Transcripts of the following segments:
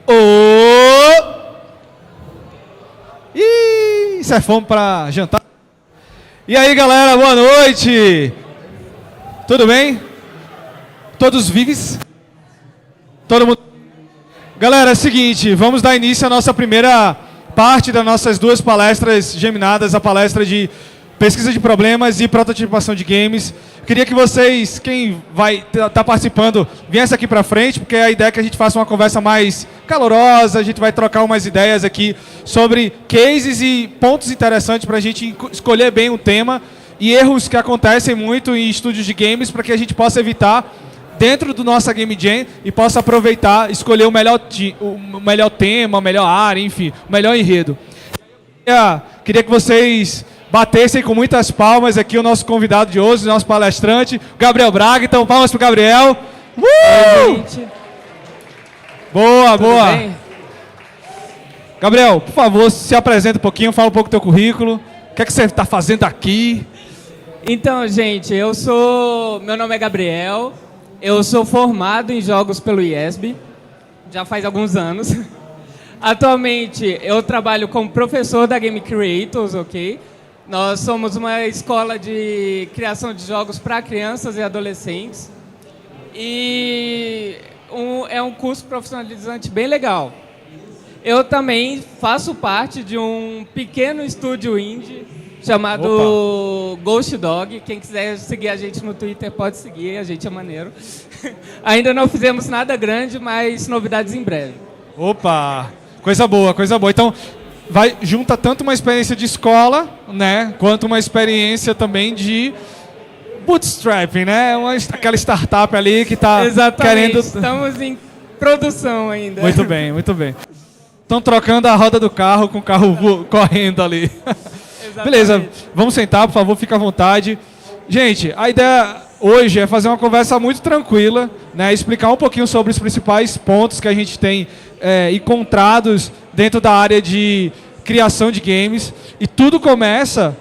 Ô! Ih, isso é fome pra jantar. E aí, galera, boa noite. Tudo bem? Todos vivos? Todo mundo? Galera, é o seguinte, vamos dar início à nossa primeira parte das nossas duas palestras geminadas, a palestra de pesquisa de problemas e prototipação de games. Queria que vocês, quem vai estar participando, viesse aqui para frente, porque a ideia é que a gente faça uma conversa mais calorosa, a gente vai trocar umas ideias aqui sobre cases e pontos interessantes para a gente escolher bem o tema e erros que acontecem muito em estúdios de games para que a gente possa evitar dentro do nossa Game Jam e possa aproveitar, escolher o melhor tema, a melhor área, enfim, o melhor enredo. Queria que vocês batessem com muitas palmas aqui o nosso convidado de hoje, o nosso palestrante, Gabriel Braga. Então, palmas para o Gabriel. Oi, gente. Boa, Tudo boa. bem? Gabriel, por favor, se apresenta um pouquinho, fala um pouco do teu currículo. O que é que você está fazendo aqui? Então, gente, meu nome é Gabriel, eu sou formado em jogos pelo IESB, já faz alguns anos. Atualmente, eu trabalho como professor da Game Creators, ok? Nós somos uma escola de criação de jogos para crianças e adolescentes. E é um curso profissionalizante bem legal. Eu também faço parte de um pequeno estúdio indie chamado Ghost Dog. Quem quiser seguir a gente no Twitter pode seguir, a gente é maneiro. Ainda não fizemos nada grande, mas novidades em breve. Opa! Coisa boa, coisa boa. Então, junta tanto uma experiência de escola, né, quanto uma experiência também de bootstrapping, né? Aquela startup ali que está querendo... Estamos em produção ainda. Muito bem, muito bem. Estão trocando a roda do carro com o carro correndo ali. Beleza, vamos sentar, por favor, fica à vontade. Gente, a ideia hoje é fazer uma conversa muito tranquila, né? Explicar um pouquinho sobre os principais pontos que a gente tem encontrados dentro da área de criação de games. E tudo começa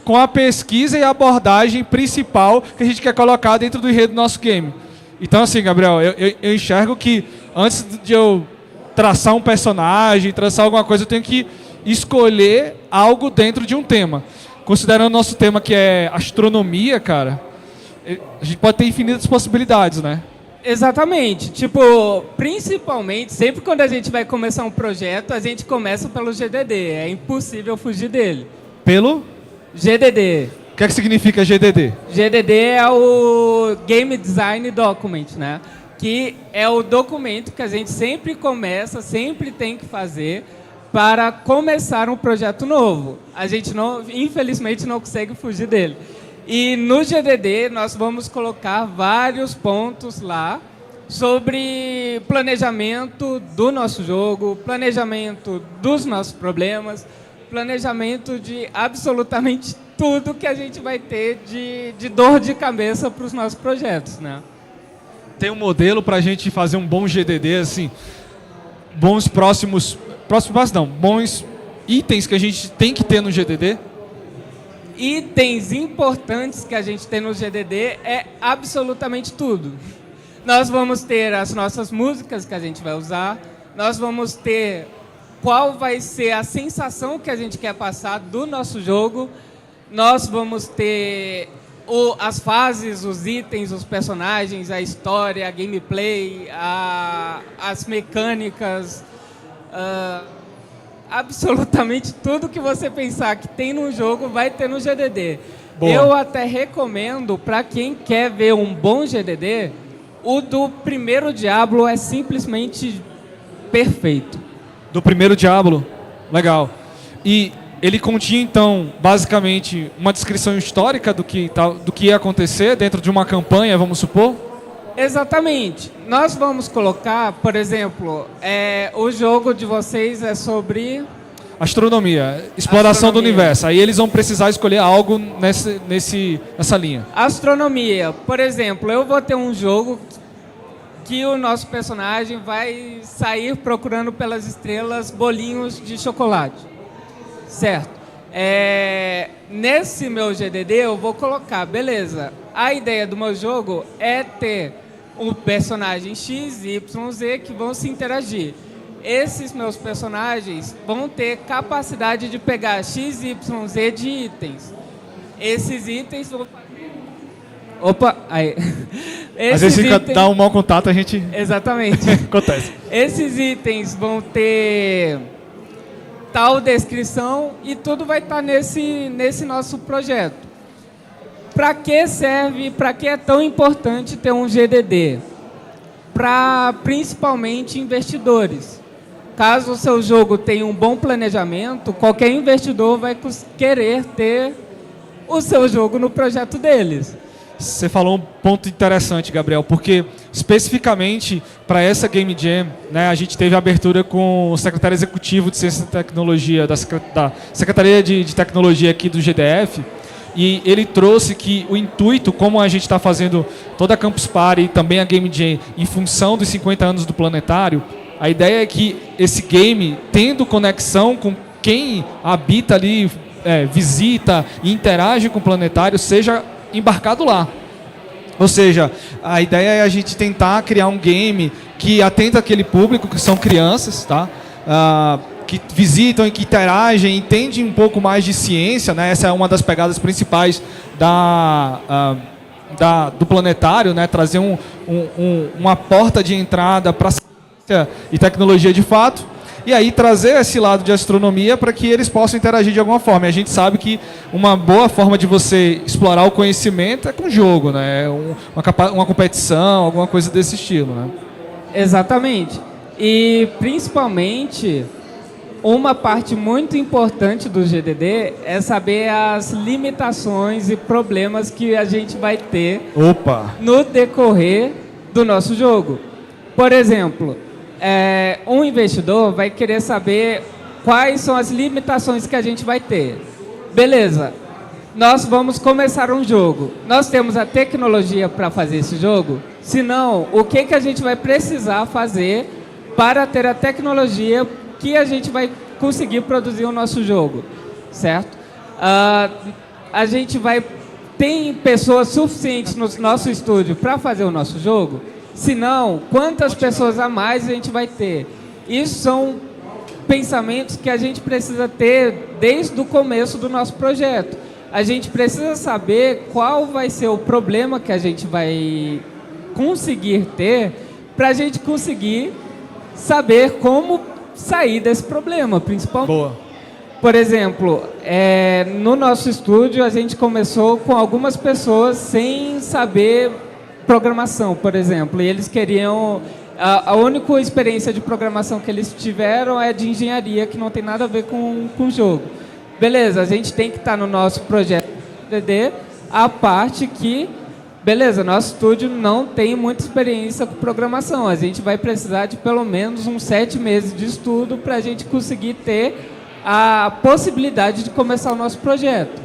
com a pesquisa e a abordagem principal que a gente quer colocar dentro do enredo do nosso game. Então, assim, Gabriel, eu enxergo que antes de eu traçar um personagem, traçar alguma coisa, eu tenho que escolher algo dentro de um tema. Considerando o nosso tema que é astronomia, cara, a gente pode ter infinitas possibilidades, né? Exatamente. Tipo, principalmente, sempre quando a gente vai começar um projeto, a gente começa pelo GDD. É impossível fugir dele. Pelo? GDD. O que é que significa GDD? GDD é o Game Design Document, né? Que é o documento que a gente sempre começa, sempre tem que fazer para começar um projeto novo. A gente, infelizmente, não consegue fugir dele. E no GDD nós vamos colocar vários pontos lá sobre planejamento do nosso jogo, planejamento dos nossos problemas, planejamento de absolutamente tudo que a gente vai ter de dor de cabeça para os nossos projetos, né? Tem um modelo para a gente fazer um bom GDD, assim, bons próximos passos não, bons itens que a gente tem que ter no GDD? Itens importantes que a gente tem no GDD é absolutamente tudo. Nós vamos ter as nossas músicas que a gente vai usar, nós vamos ter qual vai ser a sensação que a gente quer passar do nosso jogo, nós vamos ter as fases, os itens, os personagens, a história, a gameplay, as mecânicas, absolutamente tudo que você pensar que tem no jogo vai ter no GDD. Boa. Eu até recomendo, para quem quer ver um bom GDD, o do primeiro Diablo é simplesmente perfeito. Do primeiro Diablo? Legal. E ele continha, então, basicamente, uma descrição histórica do que ia acontecer dentro de uma campanha, vamos supor? Exatamente. Nós vamos colocar, por exemplo, o jogo de vocês é sobre... Astronomia, exploração do universo. Aí eles vão precisar escolher algo nessa linha. Astronomia. Por exemplo, eu vou ter um jogo que o nosso personagem vai sair procurando pelas estrelas bolinhos de chocolate. Certo. Nesse meu GDD eu vou colocar, beleza, a ideia do meu jogo é ter um personagem X, Y, Z que vão se interagir. Esses meus personagens vão ter capacidade de pegar X, Y, Z de itens. Esses itens vão... Opa, aí. Às vezes fica, dá um mau contato, a gente... Exatamente. Acontece. Esses itens vão ter tal descrição e tudo vai estar nesse nosso projeto. Para que serve, para que é tão importante ter um GDD? Para principalmente investidores. Caso o seu jogo tenha um bom planejamento, qualquer investidor vai querer ter o seu jogo no projeto deles. Você falou um ponto interessante, Gabriel, porque especificamente para essa Game Jam, né, a gente teve a abertura com o secretário executivo de Ciência e Tecnologia, da Secretaria de Tecnologia aqui do GDF, e ele trouxe que o intuito, como a gente está fazendo toda a Campus Party e também a Game Jam em função dos 50 anos do Planetário, a ideia é que esse game, tendo conexão com quem habita ali, visita e interage com o Planetário, seja embarcado lá. Ou seja, a ideia é a gente tentar criar um game que atenda aquele público, que são crianças, tá? Que visitam e que interagem, entendem um pouco mais de ciência, né? Essa é uma das pegadas principais do Planetário, né? Trazer uma porta de entrada para a ciência e tecnologia de fato, e aí trazer esse lado de astronomia para que eles possam interagir de alguma forma. E a gente sabe que uma boa forma de você explorar o conhecimento é com jogo, né? Uma competição, alguma coisa desse estilo, né? Exatamente. E principalmente, uma parte muito importante do GDD é saber as limitações e problemas que a gente vai ter no decorrer do nosso jogo. Por exemplo, um investidor vai querer saber quais são as limitações que a gente vai ter. Beleza, nós vamos começar um jogo. Nós temos a tecnologia para fazer esse jogo? Se não, o que a gente vai precisar fazer para ter a tecnologia que a gente vai conseguir produzir o nosso jogo, certo? A gente tem pessoas suficientes no nosso estúdio para fazer o nosso jogo? Se não, quantas pessoas a mais a gente vai ter? Isso são pensamentos que a gente precisa ter desde o começo do nosso projeto. A gente precisa saber qual vai ser o problema que a gente vai conseguir ter para a gente conseguir saber como sair desse problema, principalmente. Boa. Por exemplo, no nosso estúdio a gente começou com algumas pessoas sem saber programação, por exemplo, e eles queriam... A única experiência de programação que eles tiveram é de engenharia, que não tem nada a ver com o jogo. Beleza, a gente tem que estar no nosso projeto DD a parte que, beleza, nosso estúdio não tem muita experiência com programação. A gente vai precisar de pelo menos uns 7 meses de estudo para a gente conseguir ter a possibilidade de começar o nosso projeto.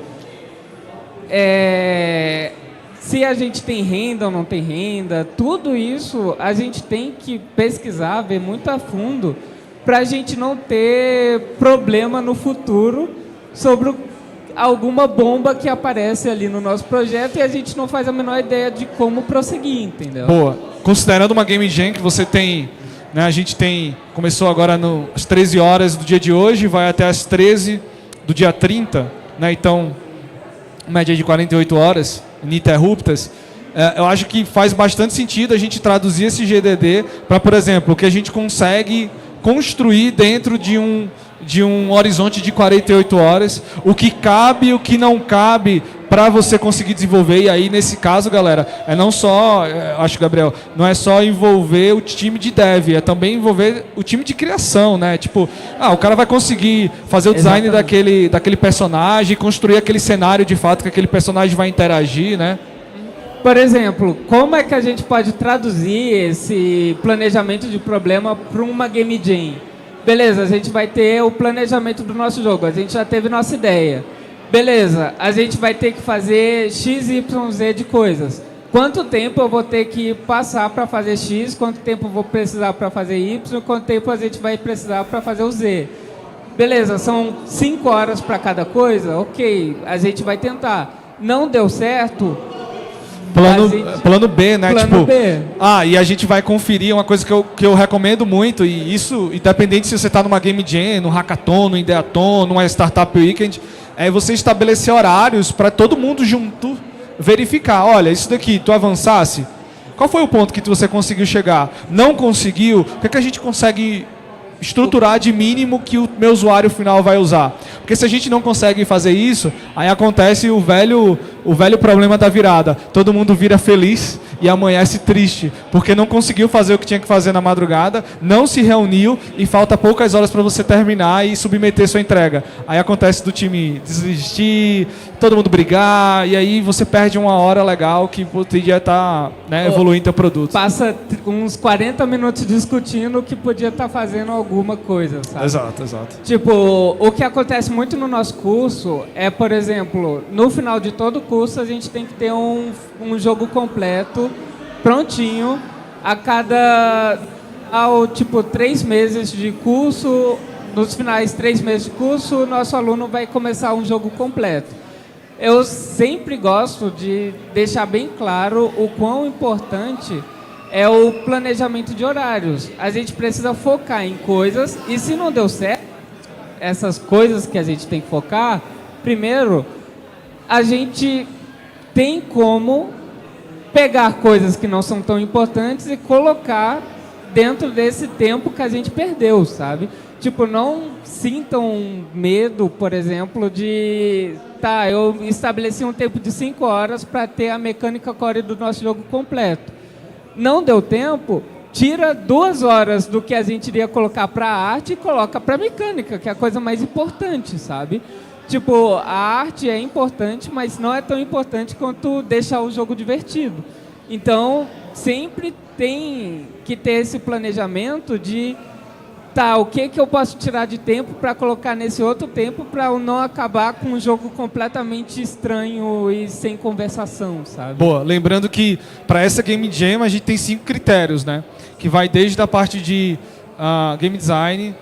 Se a gente tem renda ou não tem renda, tudo isso a gente tem que pesquisar, ver muito a fundo, para a gente não ter problema no futuro sobre alguma bomba que aparece ali no nosso projeto e a gente não faz a menor ideia de como prosseguir, entendeu? Boa. Considerando uma Game Jam que você tem, né, a gente começou agora às 13 horas do dia de hoje, vai até às 13 do dia 30, né, então, média de 48 horas, ininterruptas. Eu acho que faz bastante sentido a gente traduzir esse GDD para, por exemplo, o que a gente consegue construir dentro de um horizonte de 48 horas, o que cabe e o que não cabe para você conseguir desenvolver. E aí, nesse caso, galera, não só, acho, Gabriel, não é só envolver o time de dev, é também envolver o time de criação, né? Tipo, o cara vai conseguir fazer o design daquele personagem, construir aquele cenário de fato que aquele personagem vai interagir, né? Por exemplo, como é que a gente pode traduzir esse planejamento de problema para uma Game Jam? Beleza, a gente vai ter o planejamento do nosso jogo, a gente já teve nossa ideia. Beleza, a gente vai ter que fazer X, Y, Z de coisas. Quanto tempo eu vou ter que passar para fazer X, quanto tempo eu vou precisar para fazer Y, quanto tempo a gente vai precisar para fazer o Z. Beleza, são 5 horas para cada coisa? Ok, a gente vai tentar. Não deu certo? Plano B, né? Plano Tipo, B. e a gente vai conferir uma coisa que eu recomendo muito, e isso, independente se você está numa Game Jam, no Hackathon, no Ideathon, numa Startup Weekend, é você estabelecer horários para todo mundo junto verificar. Olha, isso daqui, tu avançasse, qual foi o ponto que você conseguiu chegar? Não conseguiu? O que, é que a gente consegue estruturar de mínimo que o meu usuário final vai usar? Porque se a gente não consegue fazer isso, aí acontece o velho problema da virada. Todo mundo vira feliz e amanhece triste, porque não conseguiu fazer o que tinha que fazer na madrugada, não se reuniu e falta poucas horas para você terminar e submeter sua entrega. Aí acontece do time desistir, todo mundo brigar, e aí você perde uma hora legal que podia estar evoluindo teu produto. Passa uns 40 minutos discutindo o que podia estar fazendo alguma coisa, sabe? Exato. Tipo, o que acontece muito no nosso curso é, por exemplo, no final de todo o curso a gente tem que ter um jogo completo, prontinho, tipo 3 meses de curso, nos finais 3 meses de curso, o nosso aluno vai começar um jogo completo. Eu sempre gosto de deixar bem claro o quão importante é o planejamento de horários. A gente precisa focar em coisas, e se não deu certo, essas coisas que a gente tem que focar, primeiro, a gente tem como pegar coisas que não são tão importantes e colocar dentro desse tempo que a gente perdeu, sabe? Tipo, não sintam medo, por exemplo, de... eu estabeleci um tempo de 5 horas para ter a mecânica core do nosso jogo completo. Não deu tempo, tira 2 horas do que a gente iria colocar para a arte e coloca para a mecânica, que é a coisa mais importante, sabe? Tipo, a arte é importante, mas não é tão importante quanto deixar o jogo divertido. Então, sempre tem que ter esse planejamento de o que eu posso tirar de tempo para colocar nesse outro tempo para eu não acabar com um jogo completamente estranho e sem conversação, sabe? Boa, lembrando que para essa Game Jam a gente tem 5 critérios, né? Que vai desde a parte de game design,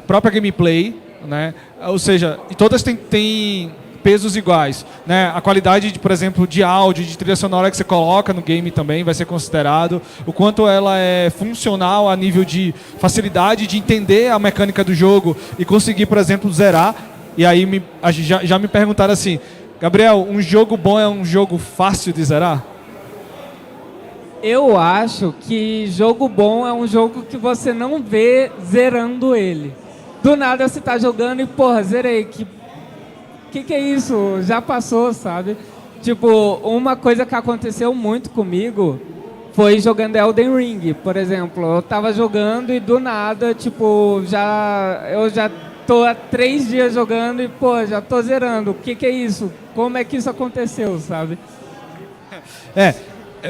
própria gameplay, né? Ou seja, e todas têm pesos iguais, né? A qualidade, por exemplo, de áudio, de trilha sonora que você coloca no game também vai ser considerado, o quanto ela é funcional a nível de facilidade de entender a mecânica do jogo e conseguir, por exemplo, zerar. E aí já me perguntaram assim, Gabriel, um jogo bom é um jogo fácil de zerar? Eu acho que jogo bom é um jogo que você não vê zerando ele. Do nada você tá jogando e, porra, zerei, que é isso? Já passou, sabe? Tipo, uma coisa que aconteceu muito comigo foi jogando Elden Ring, por exemplo. Eu tava jogando e do nada, tipo, eu já tô há 3 dias jogando e, pô, já tô zerando. O que é isso? Como é que isso aconteceu, sabe?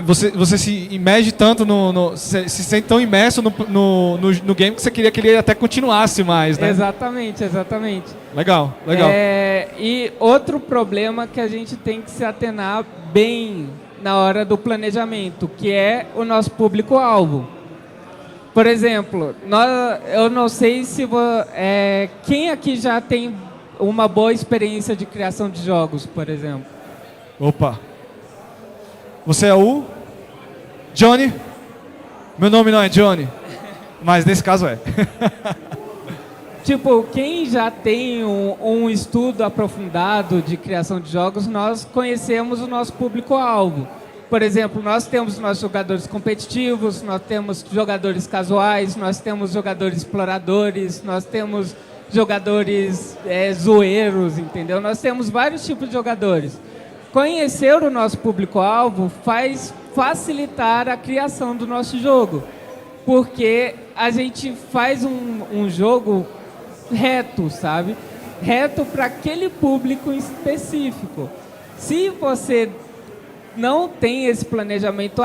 Você se imerge tanto se sente tão imerso no game que você queria que ele até continuasse mais, né? Exatamente. Legal. E outro problema que a gente tem que se atenar bem na hora do planejamento, que é o nosso público-alvo. Por exemplo, eu não sei se quem aqui já tem uma boa experiência de criação de jogos, por exemplo. Opa! Você é o Johnny? Meu nome não é Johnny, mas nesse caso é. Tipo, quem já tem um estudo aprofundado de criação de jogos, nós conhecemos o nosso público-alvo. Por exemplo, nós temos nossos jogadores competitivos, nós temos jogadores casuais, nós temos jogadores exploradores, nós temos jogadores zoeiros, entendeu? Nós temos vários tipos de jogadores. Conhecer o nosso público-alvo faz facilitar a criação do nosso jogo, porque a gente faz um jogo reto, sabe? Reto para aquele público específico. Se você não tem esse planejamento,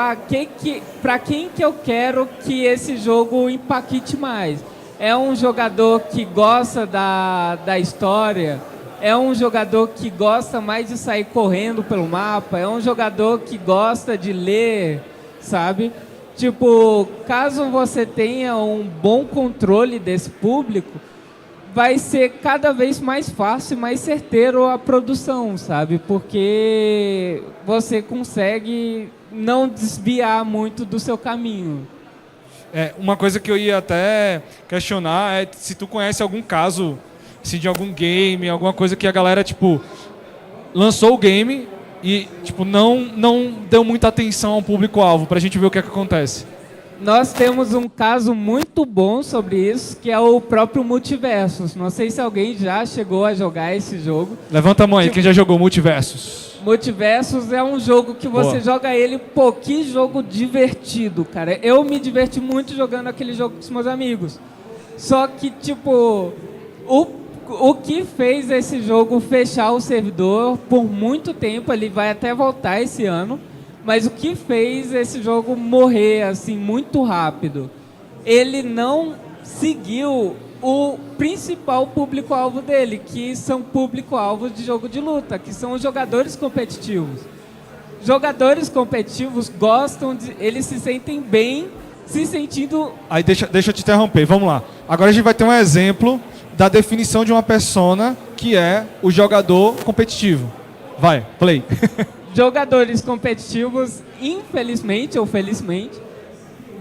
para quem que eu quero que esse jogo impacte mais? É um jogador que gosta da história? É um jogador que gosta mais de sair correndo pelo mapa? É um jogador que gosta de ler, sabe? Tipo, caso você tenha um bom controle desse público, vai ser cada vez mais fácil e mais certeiro a produção, sabe? Porque você consegue não desviar muito do seu caminho. Uma coisa que eu ia até questionar é se tu conhece algum caso assim, de algum game, alguma coisa que a galera, tipo, lançou o game e, tipo, não deu muita atenção ao público-alvo, pra gente ver o que é que acontece. Nós temos um caso muito bom sobre isso, que é o próprio Multiversus. Não sei se alguém já chegou a jogar esse jogo. Levanta a mão aí, quem já jogou Multiversus? Multiversus é um jogo que você joga ele, pô, que jogo divertido, cara. Eu me diverti muito jogando aquele jogo com os meus amigos. Só que, tipo, o que fez esse jogo fechar o servidor por muito tempo, ele vai até voltar esse ano, mas o que fez esse jogo morrer assim muito rápido? Ele não seguiu o principal público-alvo dele, que são público-alvos de jogo de luta, que são os jogadores competitivos. Jogadores competitivos gostam de... Eles se sentem bem se sentindo... Aí deixa eu te interromper, vamos lá. Agora a gente vai ter um exemplo da definição de uma persona que é o jogador competitivo. Vai, play. Jogadores competitivos, infelizmente ou felizmente,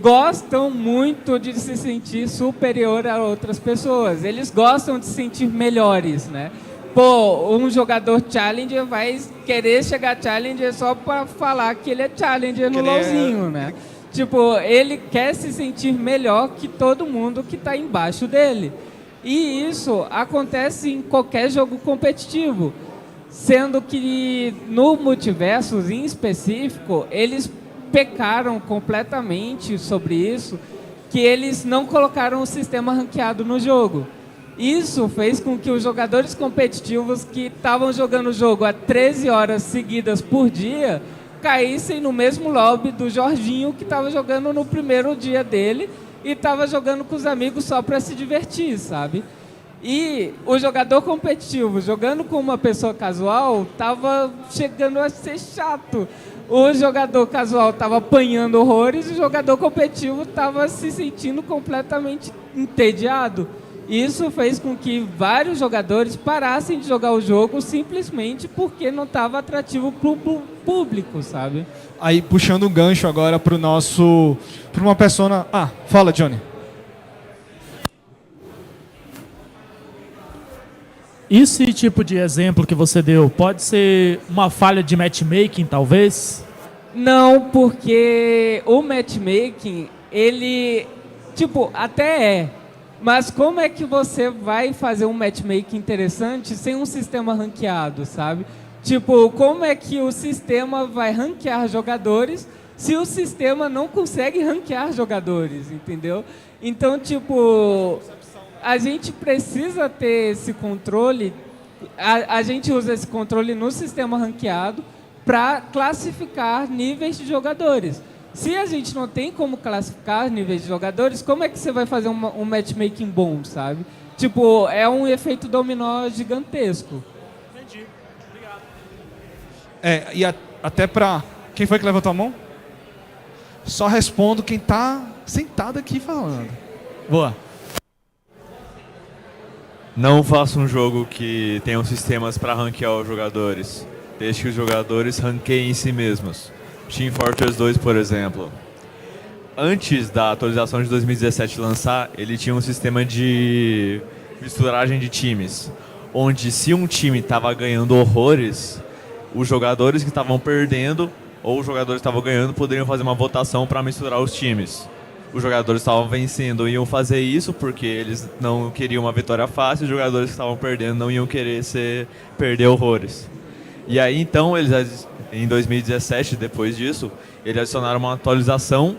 gostam muito de se sentir superior a outras pessoas. Eles gostam de se sentir melhores, né? Pô, um jogador Challenger vai querer chegar Challenger só para falar que ele é Challenger no LoLzinho, né? Tipo, ele quer se sentir melhor que todo mundo que está embaixo dele. E isso acontece em qualquer jogo competitivo. Sendo que no Multiversus, em específico, eles pecaram completamente sobre isso, que eles não colocaram o sistema ranqueado no jogo. Isso fez com que os jogadores competitivos que estavam jogando o jogo há 13 horas seguidas por dia caíssem no mesmo lobby do Jorginho, que estava jogando no primeiro dia dele e estava jogando com os amigos só para se divertir, sabe? E o jogador competitivo jogando com uma pessoa casual estava chegando a ser chato. O jogador casual estava apanhando horrores e o jogador competitivo estava se sentindo completamente entediado. Isso fez com que vários jogadores parassem de jogar o jogo simplesmente porque não estava atrativo para o público, sabe? Aí puxando um gancho agora para uma persona... Ah, fala, Johnny. Esse tipo de exemplo que você deu pode ser uma falha de matchmaking, talvez? Não, porque o matchmaking, ele, tipo, até é. Mas como é que você vai fazer um matchmaking interessante sem um sistema ranqueado, sabe? Tipo, como é que o sistema vai ranquear jogadores se o sistema não consegue ranquear jogadores, entendeu? Então, tipo... A gente precisa ter esse controle, a gente usa esse controle no sistema ranqueado para classificar níveis de jogadores. Se a gente não tem como classificar níveis de jogadores, como é que você vai fazer um matchmaking bom, sabe? Tipo, é um efeito dominó gigantesco. Entendi. Obrigado. Até para... Quem foi que levantou a mão? Só respondo quem tá sentado aqui falando. Boa. Não faça um jogo que tenha sistemas para ranquear os jogadores. Deixe que os jogadores ranqueiem em si mesmos. Team Fortress 2, por exemplo. Antes da atualização de 2017 lançar, ele tinha um sistema de misturagem de times. Onde se um time estava ganhando horrores, os jogadores que estavam perdendo ou os jogadores que estavam ganhando poderiam fazer uma votação para misturar os times. Os jogadores que estavam vencendo iam fazer isso porque eles não queriam uma vitória fácil, os jogadores que estavam perdendo não iam querer perder horrores. E aí então, eles, em 2017, depois disso, eles adicionaram uma atualização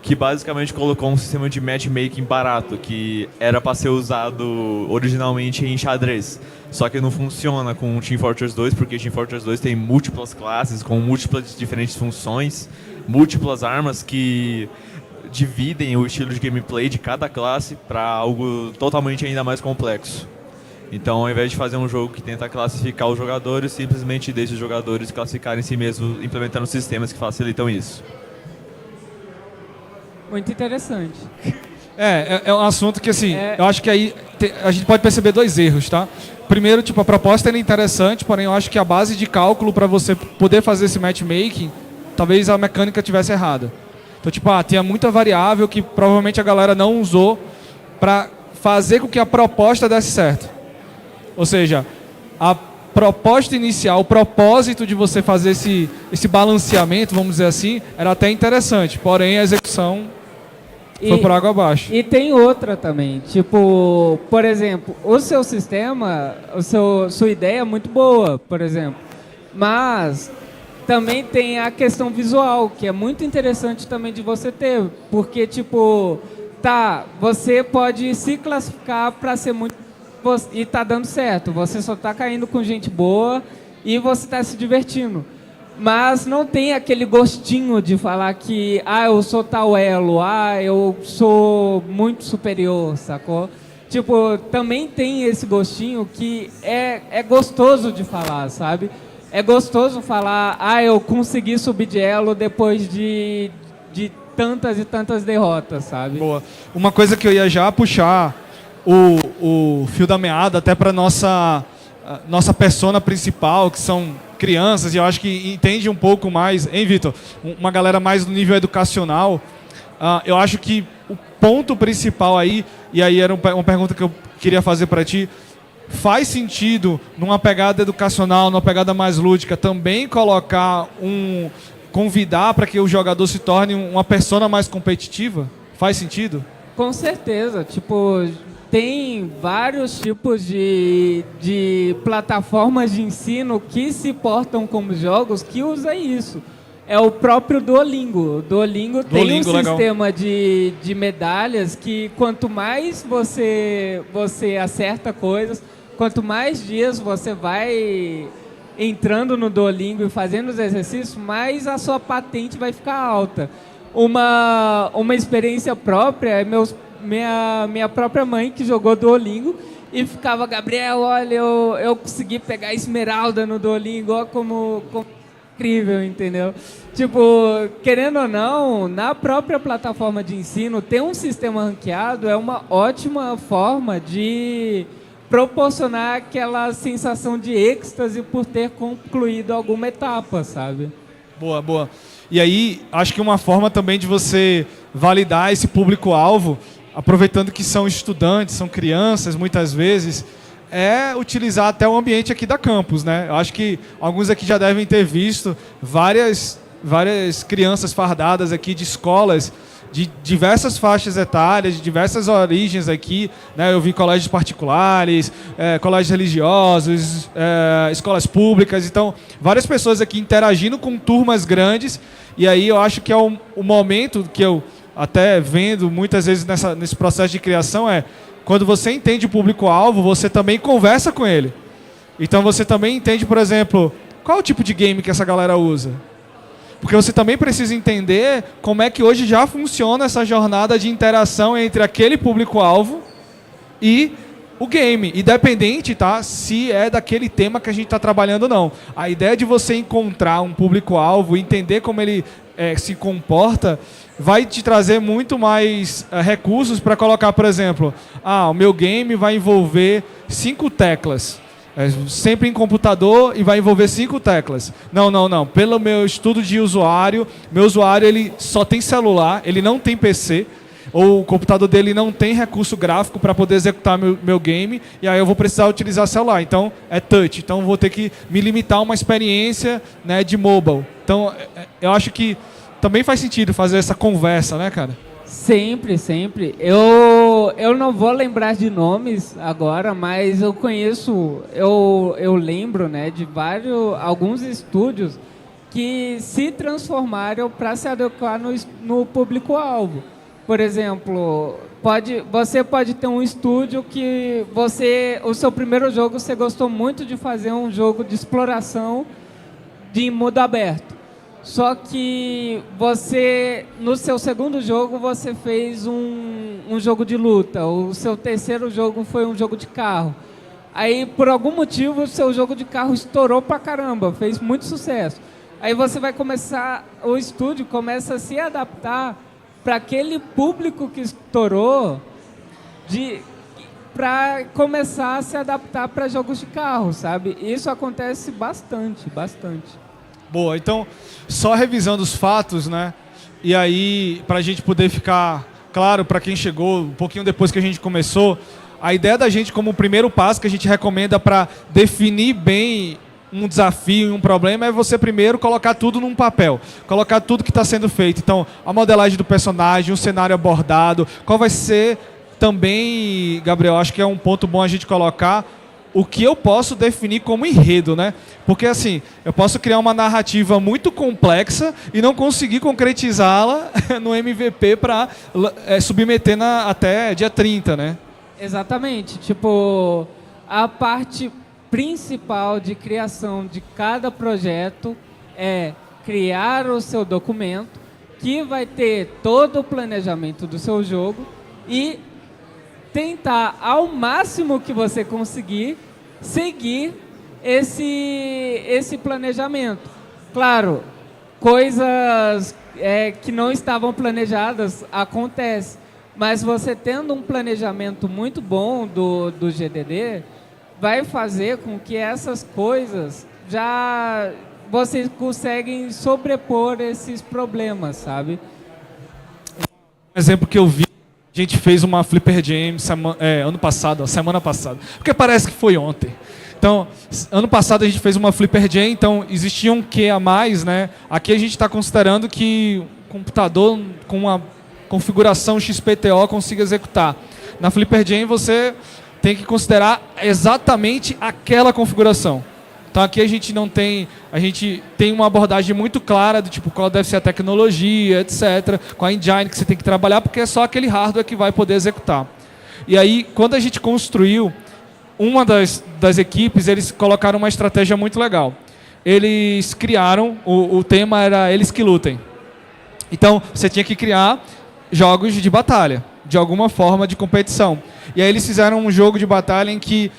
que basicamente colocou um sistema de matchmaking barato, que era para ser usado originalmente em xadrez. Só que não funciona com Team Fortress 2, porque Team Fortress 2 tem múltiplas classes, com múltiplas diferentes funções, múltiplas armas que dividem o estilo de gameplay de cada classe para algo totalmente ainda mais complexo. Então, ao invés de fazer um jogo que tenta classificar os jogadores, simplesmente deixa os jogadores classificarem si mesmos, implementando sistemas que facilitam isso. Muito interessante. É um assunto que, assim, eu acho que aí a gente pode perceber dois erros, tá? Primeiro, tipo, a proposta é interessante, porém eu acho que a base de cálculo para você poder fazer esse matchmaking, talvez a mecânica tivesse errada. Então, tipo, tinha muita variável que provavelmente a galera não usou para fazer com que a proposta desse certo. Ou seja, a proposta inicial, o propósito de você fazer esse balanceamento, vamos dizer assim, era até interessante, porém a execução foi por água abaixo. E tem outra também, tipo, por exemplo, o seu sistema, sua ideia é muito boa, por exemplo, mas também tem a questão visual, que é muito interessante também de você ter, porque, tipo, você pode se classificar para ser muito... e tá dando certo, você só tá caindo com gente boa e você tá se divertindo. Mas não tem aquele gostinho de falar que, eu sou tal elo, eu sou muito superior, sacou? Tipo, também tem esse gostinho que é gostoso de falar, sabe? É gostoso falar, eu consegui subir de elo depois de tantas e tantas derrotas, sabe? Boa. Uma coisa que eu ia já puxar o fio da meada até para nossa persona principal, que são crianças, e eu acho que entende um pouco mais, hein, Vitor? Uma galera mais no nível educacional. Eu acho que o ponto principal aí, e aí era uma pergunta que eu queria fazer para ti, faz sentido, numa pegada educacional, numa pegada mais lúdica, também convidar para que o jogador se torne uma persona mais competitiva? Faz sentido? Com certeza, tipo, tem vários tipos de plataformas de ensino que se portam como jogos que usam isso. É o próprio Duolingo. Duolingo tem um sistema de medalhas que quanto mais você acerta coisas, quanto mais dias você vai entrando no Duolingo e fazendo os exercícios, mais a sua patente vai ficar alta. Uma experiência própria é minha própria mãe que jogou Duolingo e ficava, Gabriel, olha, eu consegui pegar esmeralda no Duolingo, ó, como incrível, entendeu? Tipo, querendo ou não, na própria plataforma de ensino, ter um sistema ranqueado é uma ótima forma de proporcionar aquela sensação de êxtase por ter concluído alguma etapa, sabe? Boa, boa. E aí, acho que uma forma também de você validar esse público-alvo, aproveitando que são estudantes, são crianças, muitas vezes, é utilizar até o ambiente aqui da campus, né? Eu acho que alguns aqui já devem ter visto várias crianças fardadas aqui de escolas de diversas faixas etárias, de diversas origens aqui, né? Eu vi colégios particulares, colégios religiosos, escolas públicas, então várias pessoas aqui interagindo com turmas grandes, e aí eu acho que é o momento que eu até vendo muitas vezes nesse processo de criação quando você entende o público-alvo, você também conversa com ele. Então você também entende, por exemplo, qual é o tipo de game que essa galera usa. Porque você também precisa entender como é que hoje já funciona essa jornada de interação entre aquele público-alvo e o game, independente, tá, se é daquele tema que a gente está trabalhando ou não. A ideia de você encontrar um público-alvo, entender como ele se comporta, vai te trazer muito mais recursos para colocar, por exemplo, o meu game vai envolver 5 teclas. Sempre em computador e vai envolver 5 teclas. Não. Pelo meu estudo de usuário, meu usuário ele só tem celular, ele não tem PC, ou o computador dele não tem recurso gráfico para poder executar meu game, e aí eu vou precisar utilizar celular. Então, é touch. Então, vou ter que me limitar a uma experiência, né, de mobile. Então, eu acho que também faz sentido fazer essa conversa, né, cara? Sempre, sempre. Eu não vou lembrar de nomes agora, mas eu conheço, eu lembro, né, de alguns estúdios que se transformaram para se adequar no público-alvo. Por exemplo, você pode ter um estúdio que o seu primeiro jogo você gostou muito de fazer um jogo de exploração de mundo aberto. Só que no seu segundo jogo, você fez um jogo de luta. O seu terceiro jogo foi um jogo de carro. Aí, por algum motivo, o seu jogo de carro estourou pra caramba, fez muito sucesso. Aí o estúdio começa a se adaptar para aquele público que estourou para começar a se adaptar para jogos de carro, sabe? Isso acontece bastante, bastante. Boa, então, só revisando os fatos, né? E aí, para a gente poder ficar claro para quem chegou um pouquinho depois que a gente começou, a ideia da gente como primeiro passo que a gente recomenda para definir bem um desafio e um problema é você primeiro colocar tudo num papel, colocar tudo que está sendo feito. Então, a modelagem do personagem, o cenário abordado, qual vai ser também, Gabriel, acho que é um ponto bom a gente colocar o que eu posso definir como enredo, né? Porque assim, eu posso criar uma narrativa muito complexa e não conseguir concretizá-la no MVP para submeter até dia 30, né? Exatamente. Tipo, a parte principal de criação de cada projeto é criar o seu documento, que vai ter todo o planejamento do seu jogo e tentar, ao máximo que você conseguir, seguir esse planejamento. Claro, coisas que não estavam planejadas acontecem, mas você tendo um planejamento muito bom do GDD, vai fazer com que essas coisas já vocês conseguem sobrepor esses problemas, sabe? Um exemplo que eu vi, a gente fez uma Flipper Jam semana passada, porque parece que foi ontem. Então, ano passado a gente fez uma Flipper Jam, então existia um Q a mais, né? Aqui a gente está considerando que o computador com uma configuração XPTO consiga executar. Na Flipper Jam você tem que considerar exatamente aquela configuração. Então aqui a gente tem uma abordagem muito clara do tipo qual deve ser a tecnologia, etc, com a engine que você tem que trabalhar, porque é só aquele hardware que vai poder executar. E aí, quando a gente construiu, uma das equipes, eles colocaram uma estratégia muito legal. Eles criaram, o tema era Eles que Lutem. Então, você tinha que criar jogos de batalha, de alguma forma de competição. E aí eles fizeram um jogo de batalha em que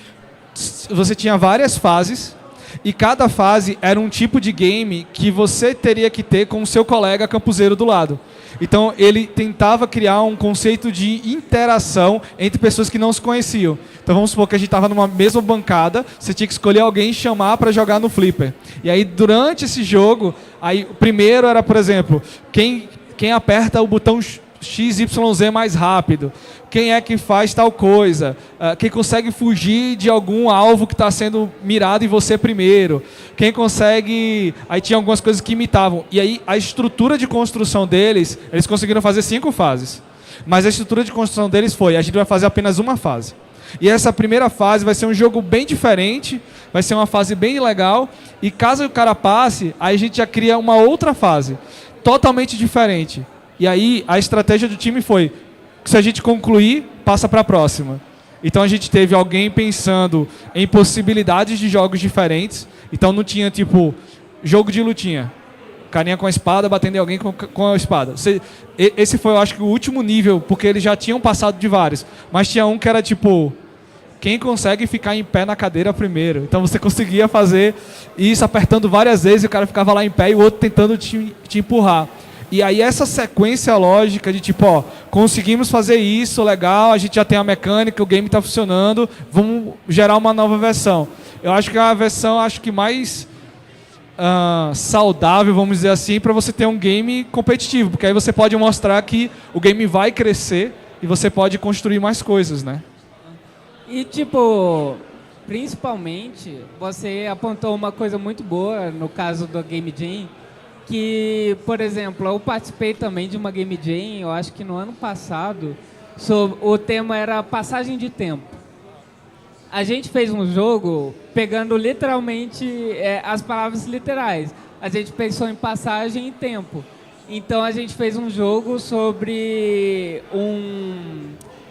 você tinha várias fases, e cada fase era um tipo de game que você teria que ter com o seu colega campuseiro do lado. Então ele tentava criar um conceito de interação entre pessoas que não se conheciam. Então vamos supor que a gente estava numa mesma bancada, você tinha que escolher alguém e chamar para jogar no Flipper. E aí durante esse jogo, aí, o primeiro era, por exemplo, quem aperta o botão XYZ mais rápido, quem é que faz tal coisa, quem consegue fugir de algum alvo que está sendo mirado em você primeiro, quem consegue... Aí tinha algumas coisas que imitavam. E aí a estrutura de construção deles, eles conseguiram fazer 5 fases. Mas a estrutura de construção deles foi, a gente vai fazer apenas uma fase. E essa primeira fase vai ser um jogo bem diferente, vai ser uma fase bem legal, e caso o cara passe, aí a gente já cria uma outra fase, totalmente diferente. E aí a estratégia do time foi, se a gente concluir, passa para a próxima. Então a gente teve alguém pensando em possibilidades de jogos diferentes. Então não tinha tipo jogo de lutinha, carinha com a espada batendo em alguém com a espada. Esse foi, eu acho que o último nível, porque eles já tinham passado de vários. Mas tinha um que era tipo, quem consegue ficar em pé na cadeira primeiro. Então você conseguia fazer isso apertando várias vezes, e o cara ficava lá em pé e o outro tentando te empurrar. E aí essa sequência lógica de tipo, ó, conseguimos fazer isso, legal, a gente já tem a mecânica, o game está funcionando, vamos gerar uma nova versão. Eu acho que é a versão mais saudável, vamos dizer assim, para você ter um game competitivo, porque aí você pode mostrar que o game vai crescer e você pode construir mais coisas, né? E tipo, principalmente, você apontou uma coisa muito boa no caso do Game Jam, que, por exemplo, eu participei também de uma Game Jam, eu acho que no ano passado, o tema era passagem de tempo. A gente fez um jogo pegando literalmente as palavras literais. A gente pensou em passagem e tempo. Então a gente fez um jogo sobre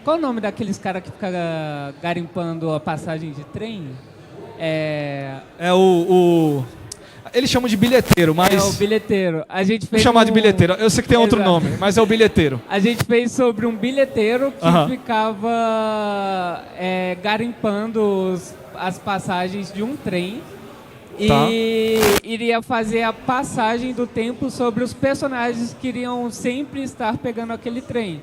Qual o nome daqueles caras que ficam garimpando a passagem de trem? Eles chamam de bilheteiro, mas... É o bilheteiro. A gente fez Vou chamar de bilheteiro. Eu sei que tem outro nome, mas é o bilheteiro. A gente fez sobre um bilheteiro que ficava garimpando as passagens de um trem. E iria fazer a passagem do tempo sobre os personagens que iriam sempre estar pegando aquele trem.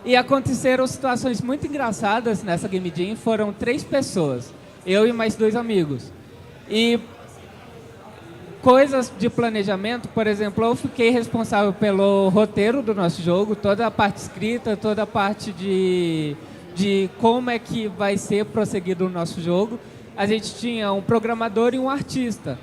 E aconteceram situações muito engraçadas nessa Game Jam. Foram 3 pessoas, eu e mais 2 amigos. E coisas de planejamento, por exemplo, eu fiquei responsável pelo roteiro do nosso jogo, toda a parte escrita, toda a parte de como é que vai ser prosseguido o nosso jogo. A gente tinha um programador e um artista.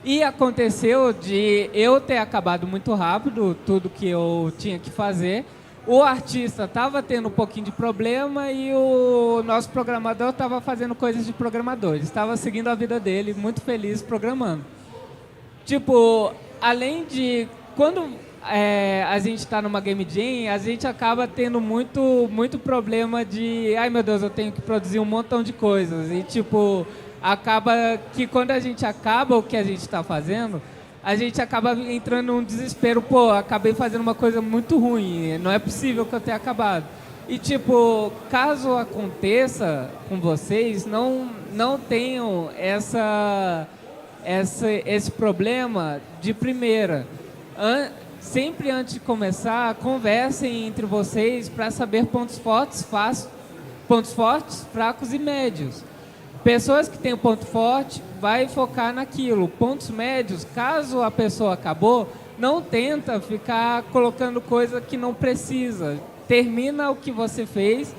E aconteceu de eu ter acabado muito rápido tudo que eu tinha que fazer. O artista estava tendo um pouquinho de problema e o nosso programador estava fazendo coisas de programador. Ele estava seguindo a vida dele, muito feliz programando. Tipo, além de... Quando a gente está numa Game Jam, a gente acaba tendo muito problema de... Ai, meu Deus, eu tenho que produzir um montão de coisas. E, tipo, acaba que quando a gente acaba o que a gente está fazendo, a gente acaba entrando num desespero. Pô, acabei fazendo uma coisa muito ruim. Não é possível que eu tenha acabado. E, tipo, caso aconteça com vocês, não tenham esse problema de primeira. Sempre antes de começar, conversem entre vocês para saber pontos fortes, fracos e médios. Pessoas que têm ponto forte, vai focar naquilo. Pontos médios, caso a pessoa acabou, não tenta ficar colocando coisa que não precisa. Termina o que você fez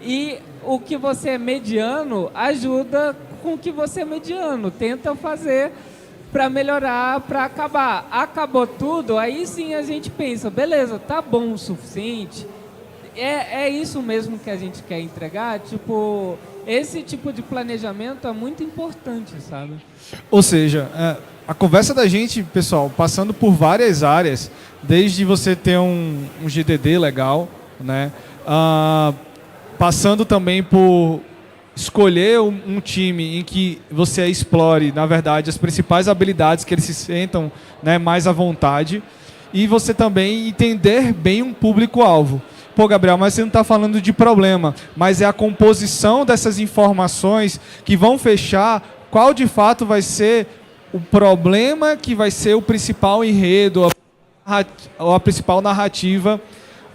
e o que você é mediano, ajuda com o que você é mediano. Tenta fazer para melhorar, para acabar. Acabou tudo, aí sim a gente pensa, beleza, tá bom o suficiente? É isso mesmo que a gente quer entregar? Tipo, esse tipo de planejamento é muito importante, sabe? Ou seja, a conversa da gente, pessoal, passando por várias áreas, desde você ter um GDD legal, né? Passando também por escolher um time em que você explore, na verdade, as principais habilidades que eles se sentam, né, mais à vontade, e você também entender bem um público-alvo. Pô, Gabriel, mas você não está falando de problema, mas é a composição dessas informações que vão fechar qual de fato vai ser o problema que vai ser o principal enredo, ou a principal narrativa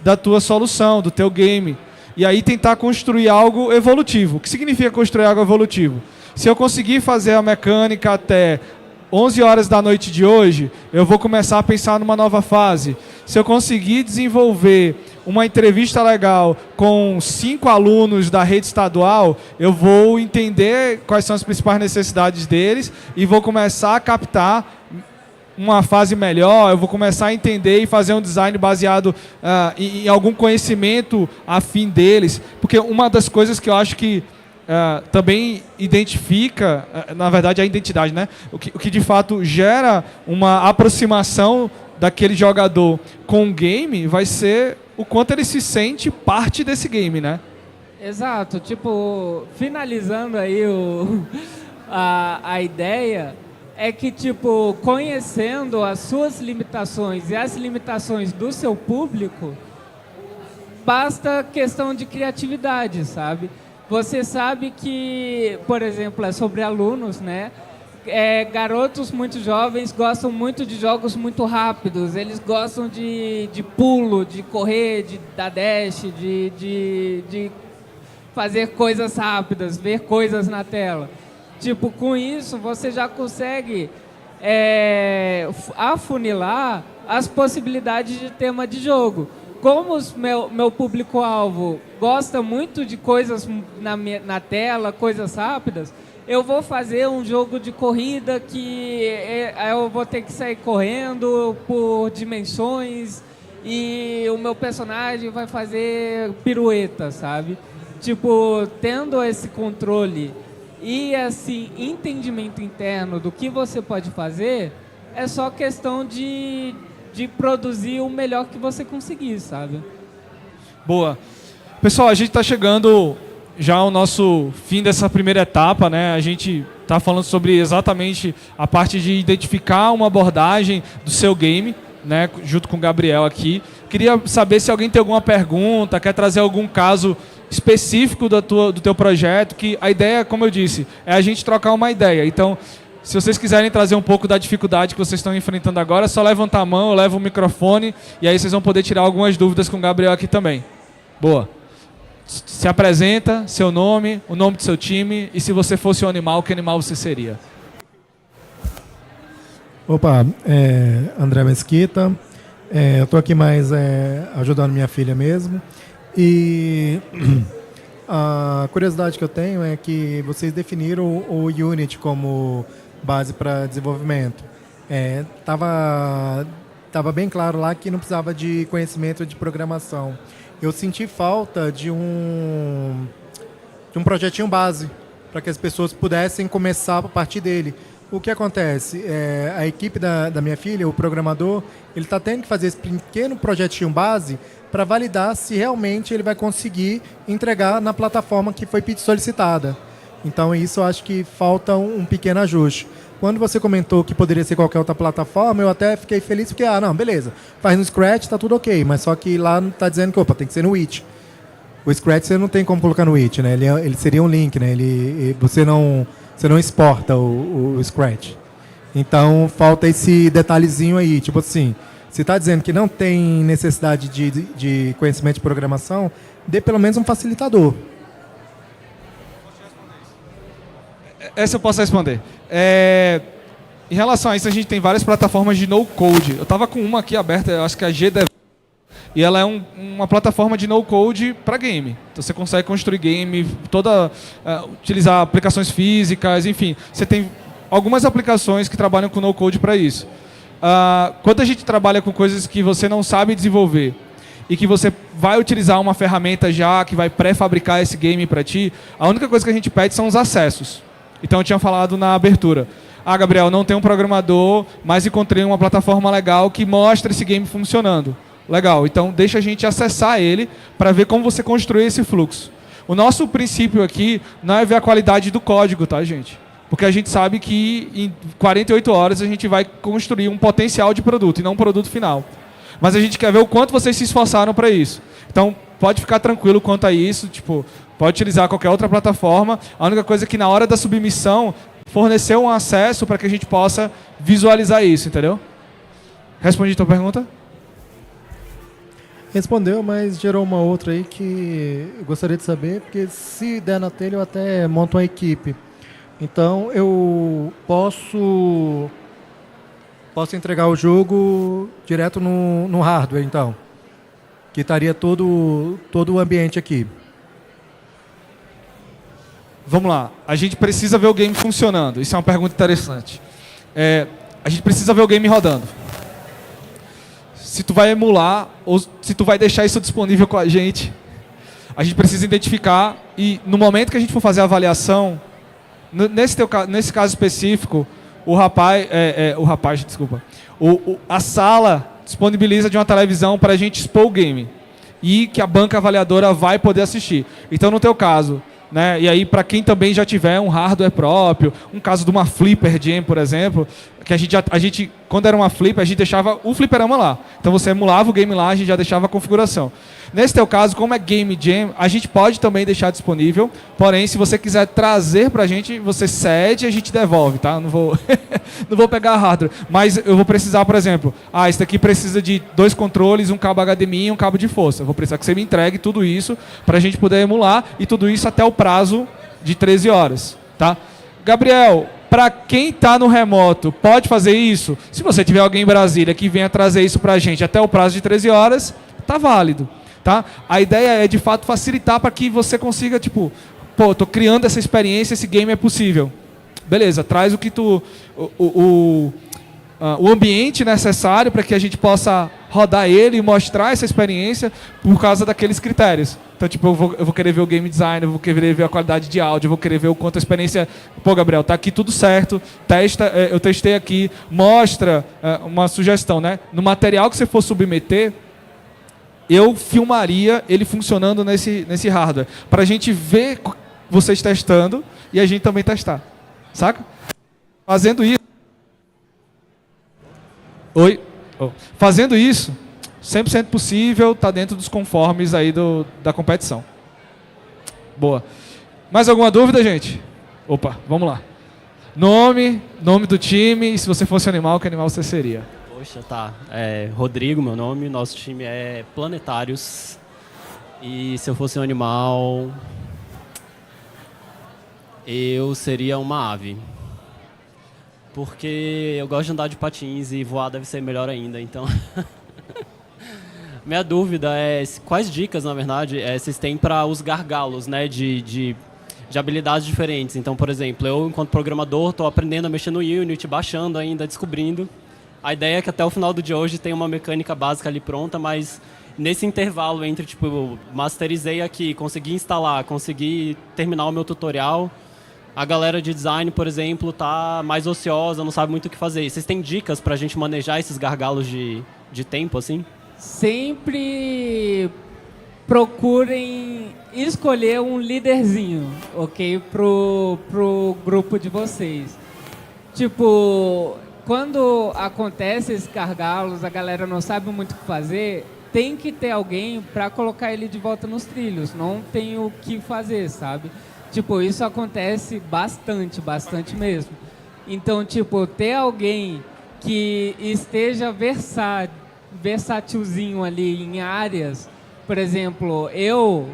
da tua solução, do teu game. E aí tentar construir algo evolutivo. O que significa construir algo evolutivo? Se eu conseguir fazer a mecânica até 11 horas da noite de hoje, eu vou começar a pensar numa nova fase. Se eu conseguir desenvolver uma entrevista legal com 5 alunos da rede estadual, eu vou entender quais são as principais necessidades deles e vou começar a captar uma fase melhor, eu vou começar a entender e fazer um design baseado em algum conhecimento afim deles. Porque uma das coisas que eu acho que também identifica, na verdade, a identidade, né? O que de fato gera uma aproximação daquele jogador com o game vai ser o quanto ele se sente parte desse game, né? Exato. Tipo, finalizando aí a ideia... é que, tipo, conhecendo as suas limitações e as limitações do seu público, basta questão de criatividade, sabe? Você sabe que, por exemplo, é sobre alunos, né? Garotos muito jovens gostam muito de jogos muito rápidos, eles gostam de pulo, de correr, de dar dash, de fazer coisas rápidas, ver coisas na tela. Tipo, com isso, você já consegue afunilar as possibilidades de tema de jogo. Como meu público-alvo gosta muito de coisas na tela, coisas rápidas, eu vou fazer um jogo de corrida que eu vou ter que sair correndo por dimensões e o meu personagem vai fazer pirueta, sabe? Tipo, tendo esse controle e assim, entendimento interno do que você pode fazer, é só questão de produzir o melhor que você conseguir, sabe? Boa. Pessoal, a gente está chegando já ao nosso fim dessa primeira etapa, né? A gente está falando sobre exatamente a parte de identificar uma abordagem do seu game, né? Junto com o Gabriel aqui. Queria saber se alguém tem alguma pergunta, quer trazer algum caso específico do teu projeto, que a ideia, como eu disse, é a gente trocar uma ideia. Então, se vocês quiserem trazer um pouco da dificuldade que vocês estão enfrentando agora, é só levantar a mão, eu levo o microfone, e aí vocês vão poder tirar algumas dúvidas com o Gabriel aqui também. Boa. Se apresenta, seu nome, o nome do seu time e se você fosse um animal, que animal você seria? Opa, André Mesquita, eu estou aqui mais ajudando minha filha mesmo. E a curiosidade que eu tenho é que vocês definiram o Unity como base para desenvolvimento. Tava bem claro lá que não precisava de conhecimento de programação. Eu senti falta de um projetinho base para que as pessoas pudessem começar a partir dele. O que acontece? A equipe da minha filha, o programador, ele está tendo que fazer esse pequeno projetinho base para validar se realmente ele vai conseguir entregar na plataforma que foi solicitada. Então, isso eu acho que falta um pequeno ajuste. Quando você comentou que poderia ser qualquer outra plataforma, eu até fiquei feliz porque, não, beleza, faz no Scratch, tá tudo ok, mas só que lá tá dizendo que, tem que ser no Witch. O Scratch você não tem como colocar no Witch, né? Ele seria um link, né? Você não exporta o Scratch. Então, falta esse detalhezinho aí, tipo assim, se tá dizendo que não tem necessidade de conhecimento de programação, dê pelo menos um facilitador. Essa eu posso responder. Em relação a isso, a gente tem várias plataformas de no-code. Eu estava com uma aqui aberta, eu acho que é a GDev. E ela é uma plataforma de no-code para game. Então você consegue construir game, utilizar aplicações físicas, enfim. Você tem algumas aplicações que trabalham com no-code para isso. Quando a gente trabalha com coisas que você não sabe desenvolver e que você vai utilizar uma ferramenta já que vai pré-fabricar esse game para ti, a única coisa que a gente pede são os acessos. Então eu tinha falado na abertura. Gabriel, não tem um programador, mas encontrei uma plataforma legal que mostra esse game funcionando. Legal, então deixa a gente acessar ele para ver como você construir esse fluxo. O nosso princípio aqui não é ver a qualidade do código, tá, gente? Porque a gente sabe que em 48 horas a gente vai construir um potencial de produto e não um produto final. Mas a gente quer ver o quanto vocês se esforçaram para isso. Então, pode ficar tranquilo quanto a isso, pode utilizar qualquer outra plataforma. A única coisa é que na hora da submissão, fornecer um acesso para que a gente possa visualizar isso, entendeu? Respondi a tua pergunta? Respondeu, mas gerou uma outra aí que eu gostaria de saber, porque se der na telha eu até monto uma equipe. Então eu posso entregar o jogo direto no hardware, então. Que estaria todo o ambiente aqui. Vamos lá. A gente precisa ver o game funcionando. Isso é uma pergunta interessante. A gente precisa ver o game rodando. Se tu vai emular ou se tu vai deixar isso disponível com a gente precisa identificar e no momento que a gente for fazer a avaliação, nesse caso específico, a sala disponibiliza de uma televisão para a gente expor o game e que a banca avaliadora vai poder assistir. Então, no teu caso, né, e aí para quem também já tiver um hardware próprio, um caso de uma Flipper Jam, por exemplo, que a gente quando era uma Flipper, a gente deixava o fliperama lá. Então você emulava o game lá, a gente já deixava a configuração. Nesse teu caso, como é Game Jam, a gente pode também deixar disponível, porém, se você quiser trazer pra gente, você cede e a gente devolve, tá? Não vou, não vou pegar hardware, mas eu vou precisar, por exemplo, esse daqui precisa de 2 controles, um cabo HDMI e um cabo de força. Eu vou precisar que você me entregue tudo isso pra gente poder emular e tudo isso até o prazo de 13 horas, tá? Gabriel, para quem está no remoto, pode fazer isso? Se você tiver alguém em Brasília que venha trazer isso para a gente até o prazo de 13 horas, tá válido. Tá? A ideia é, de fato, facilitar para que você consiga, estou criando essa experiência, esse game é possível. Beleza, traz o que o ambiente necessário para que a gente possa rodar ele e mostrar essa experiência por causa daqueles critérios. Então, eu vou querer ver o game design, eu vou querer ver a qualidade de áudio, eu vou querer ver o quanto a experiência... Gabriel, tá aqui tudo certo, eu testei aqui, mostra uma sugestão, né? No material que você for submeter, eu filmaria ele funcionando nesse hardware, para a gente ver vocês testando e a gente também testar. Saca? Fazendo isso... Fazendo isso, 100% possível, está dentro dos conformes aí da competição. Boa. Mais alguma dúvida, gente? Vamos lá. Nome do time, e se você fosse animal, que animal você seria? Poxa, tá. Rodrigo, meu nome, nosso time é Planetários. E se eu fosse um animal, eu seria uma ave. Porque eu gosto de andar de patins e voar deve ser melhor ainda, então... Minha dúvida é quais dicas, na verdade, vocês têm para os gargalos, né, de habilidades diferentes. Então, por exemplo, eu, enquanto programador, estou aprendendo a mexer no Unity, baixando ainda, descobrindo. A ideia é que até o final do dia hoje tenha uma mecânica básica ali pronta, mas nesse intervalo entre, tipo, eu masterizei aqui, consegui instalar, consegui terminar o meu tutorial, a galera de design, por exemplo, tá mais ociosa, não sabe muito o que fazer. Vocês têm dicas para a gente manejar esses gargalos de tempo, assim? Sempre procurem escolher um líderzinho, ok? Pro grupo de vocês. Tipo, quando acontece esses gargalos, a galera não sabe muito o que fazer, tem que ter alguém para colocar ele de volta nos trilhos. Não tem o que fazer, sabe? Tipo, isso acontece bastante mesmo. Então, tipo, ter alguém que esteja versátilzinho ali em áreas. Por exemplo, eu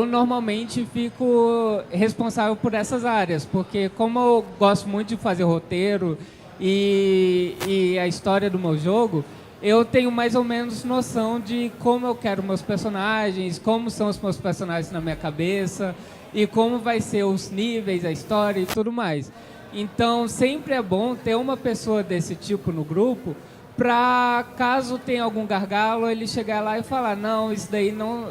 normalmente fico responsável por essas áreas, porque como eu gosto muito de fazer roteiro e a história do meu jogo, eu tenho mais ou menos noção de como eu quero meus personagens, como são os meus personagens na minha cabeça e como vai ser os níveis, a história e tudo mais. Então, sempre é bom ter uma pessoa desse tipo no grupo, para caso tenha algum gargalo, ele chegar lá e falar, não, isso daí não,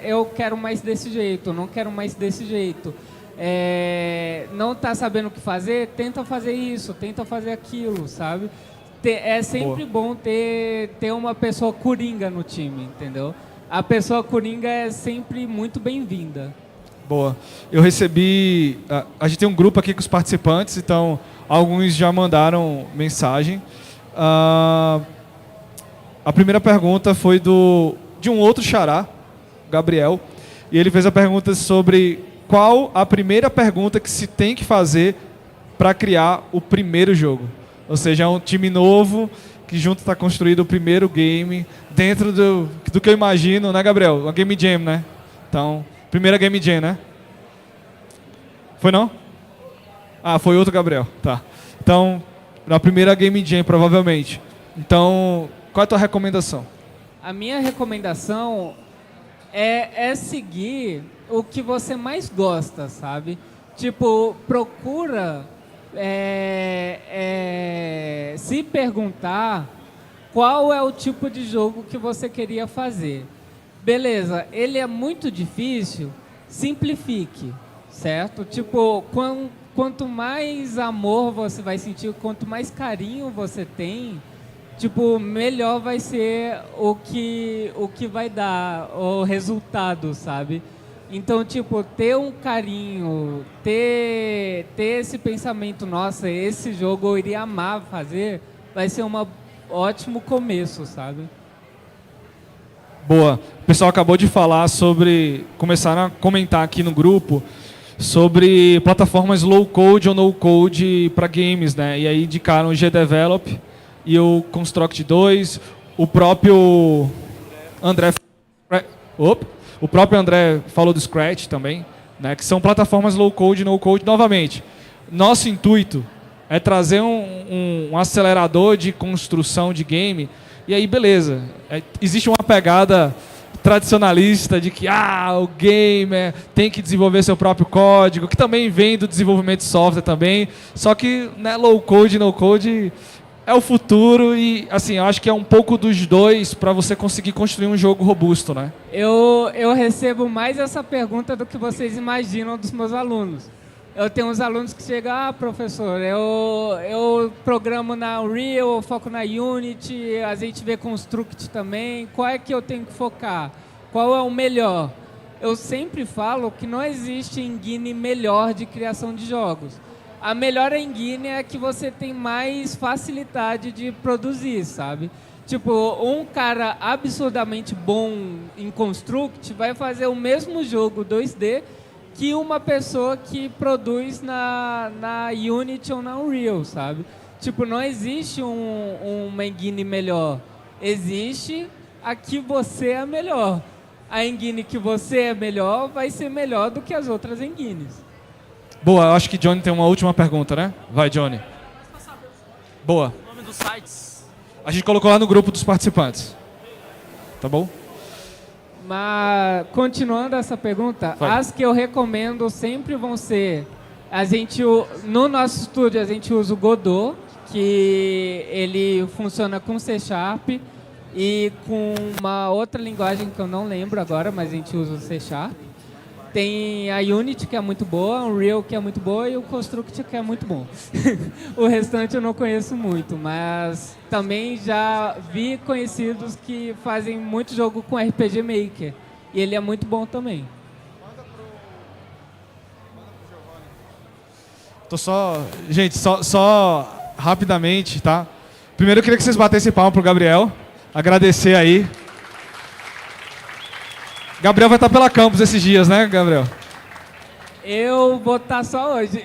eu quero mais desse jeito, não quero mais desse jeito. Não está sabendo o que fazer, tenta fazer isso, tenta fazer aquilo, sabe? É sempre bom ter uma pessoa coringa no time, entendeu? A pessoa coringa é sempre muito bem-vinda. Boa. Eu recebi... A gente tem um grupo aqui com os participantes, então alguns já mandaram mensagem. A primeira pergunta foi de um outro xará, Gabriel, e ele fez a pergunta sobre qual a primeira pergunta que se tem que fazer para criar o primeiro jogo. Ou seja, é um time novo que junto está construído o primeiro game dentro do que eu imagino, né, Gabriel? Uma Game Jam, né? Então, primeira Game Jam, né? Foi não? Ah, foi outro Gabriel, tá. Então, na primeira Game Jam, provavelmente. Então, qual é a tua recomendação? A minha recomendação é seguir o que você mais gosta, sabe? Tipo, procura se perguntar qual é o tipo de jogo que você queria fazer. Beleza, ele é muito difícil, simplifique, certo? Tipo, quanto mais amor você vai sentir, quanto mais carinho você tem, tipo, melhor vai ser o que vai dar, o resultado, sabe? Então, tipo, ter um carinho, ter esse pensamento, nossa, esse jogo eu iria amar fazer, vai ser um ótimo começo, sabe? Boa. O pessoal acabou de falar sobre... Começaram a comentar aqui no grupo sobre plataformas low-code ou no-code para games, né? E aí indicaram o GDevelop e o Construct 2. O próprio André... O próprio André falou do Scratch também, né? Que são plataformas low-code e no-code. Novamente, nosso intuito é trazer um acelerador de construção de game. E aí, beleza. Existe uma pegada tradicionalista de que o gamer tem que desenvolver seu próprio código, que também vem do desenvolvimento de software também. Só que, né, low-code e no-code é o futuro e, assim, eu acho que é um pouco dos dois para você conseguir construir um jogo robusto, né? Eu recebo mais essa pergunta do que vocês imaginam dos meus alunos. Eu tenho uns alunos que chegam, professor, eu programo na Unreal, eu foco na Unity, a gente vê Construct também, qual é que eu tenho que focar? Qual é o melhor? Eu sempre falo que não existe engine melhor de criação de jogos. A melhor engine é que você tem mais facilidade de produzir, sabe? Tipo, um cara absurdamente bom em Construct vai fazer o mesmo jogo 2D que uma pessoa que produz na Unity ou na Unreal, sabe? Tipo, não existe uma engine melhor. Existe a que você é melhor. a engine que você é melhor vai ser melhor do que as outras engines. Boa, eu acho que Johnny tem uma última pergunta, né? Vai, Johnny. Boa. O nome dos sites. A gente colocou lá no grupo dos participantes. Tá bom? Mas, continuando essa pergunta, Vai. as que eu recomendo sempre vão ser... no nosso estúdio, a gente usa o Godot, que ele funciona com C# e com uma outra linguagem que eu não lembro agora, mas a gente usa o C#. Tem a Unity, que é muito boa, a Unreal, que é muito boa, e o Construct, que é muito bom. O restante eu não conheço muito, mas também já vi conhecidos que fazem muito jogo com RPG Maker, e ele é muito bom também. Tô só... Gente, só rapidamente, tá? Primeiro eu queria que vocês batessem palma pro Gabriel. Agradecer aí. Gabriel vai estar pela campus esses dias, né, Gabriel? Eu vou estar só hoje.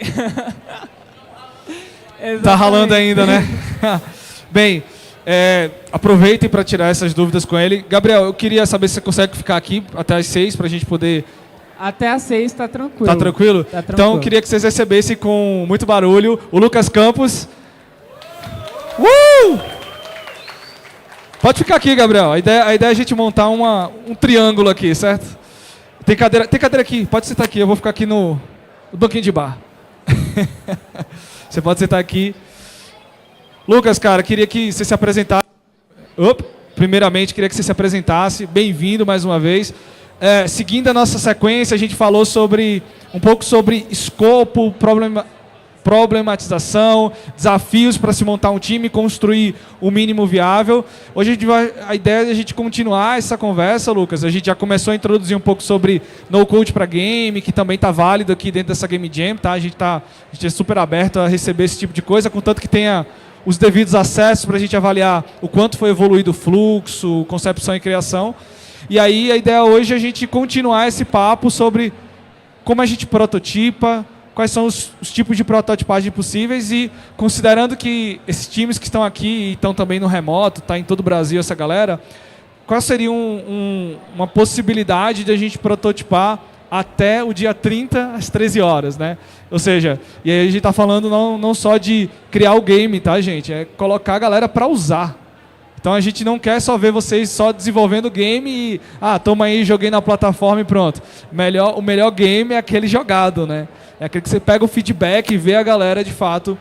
Tá ralando ainda, né? Bem, aproveitem para tirar essas dúvidas com ele. Gabriel, eu queria saber se você consegue ficar aqui até às 6 para a gente poder... Até às 6 tá tranquilo. Tá tranquilo? Tá tranquilo. Então eu queria que vocês recebessem com muito barulho o Lucas Campos. Pode ficar aqui, Gabriel. A ideia é a gente montar um triângulo aqui, certo? Tem cadeira aqui. Pode sentar aqui. Eu vou ficar aqui no banquinho de bar. Você pode sentar aqui. Lucas, cara, queria que você se apresentasse. Primeiramente, queria que você se apresentasse. Bem-vindo mais uma vez. Seguindo a nossa sequência, a gente falou um pouco sobre escopo, problematização, desafios para se montar um time e construir o mínimo viável. Hoje a ideia é a gente continuar essa conversa, Lucas. A gente já começou a introduzir um pouco sobre no-code para game, que também está válido aqui dentro dessa Game Jam. Tá? A gente é super aberto a receber esse tipo de coisa, contanto que tenha os devidos acessos para a gente avaliar o quanto foi evoluído o fluxo, concepção e criação. E aí a ideia hoje é a gente continuar esse papo sobre como a gente prototipa, quais são os tipos de prototipagem possíveis e considerando que esses times que estão aqui e estão também no remoto, está em todo o Brasil essa galera, qual seria uma possibilidade de a gente prototipar até o dia 30 às 13 horas, né? Ou seja, e aí a gente está falando não só de criar o game, tá, gente? É colocar a galera para usar. Então a gente não quer só ver vocês só desenvolvendo o game e toma aí, joguei na plataforma e pronto. O melhor game é aquele jogado, né? É aquele que você pega o feedback e vê a galera de fato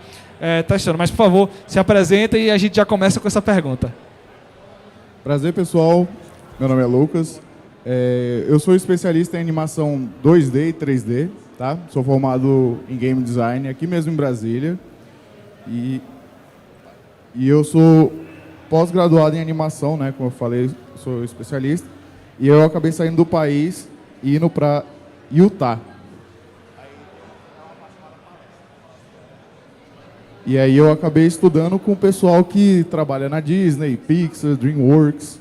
testando. Mas por favor, se apresenta e a gente já começa com essa pergunta. Prazer, pessoal. Meu nome é Lucas. Eu sou especialista em animação 2D e 3D, tá? Sou formado em Game Design aqui mesmo em Brasília. E eu sou pós-graduado em animação, né? Como eu falei, sou especialista. E eu acabei saindo do país e indo para Utah. E aí eu acabei estudando com o pessoal que trabalha na Disney, Pixar, DreamWorks.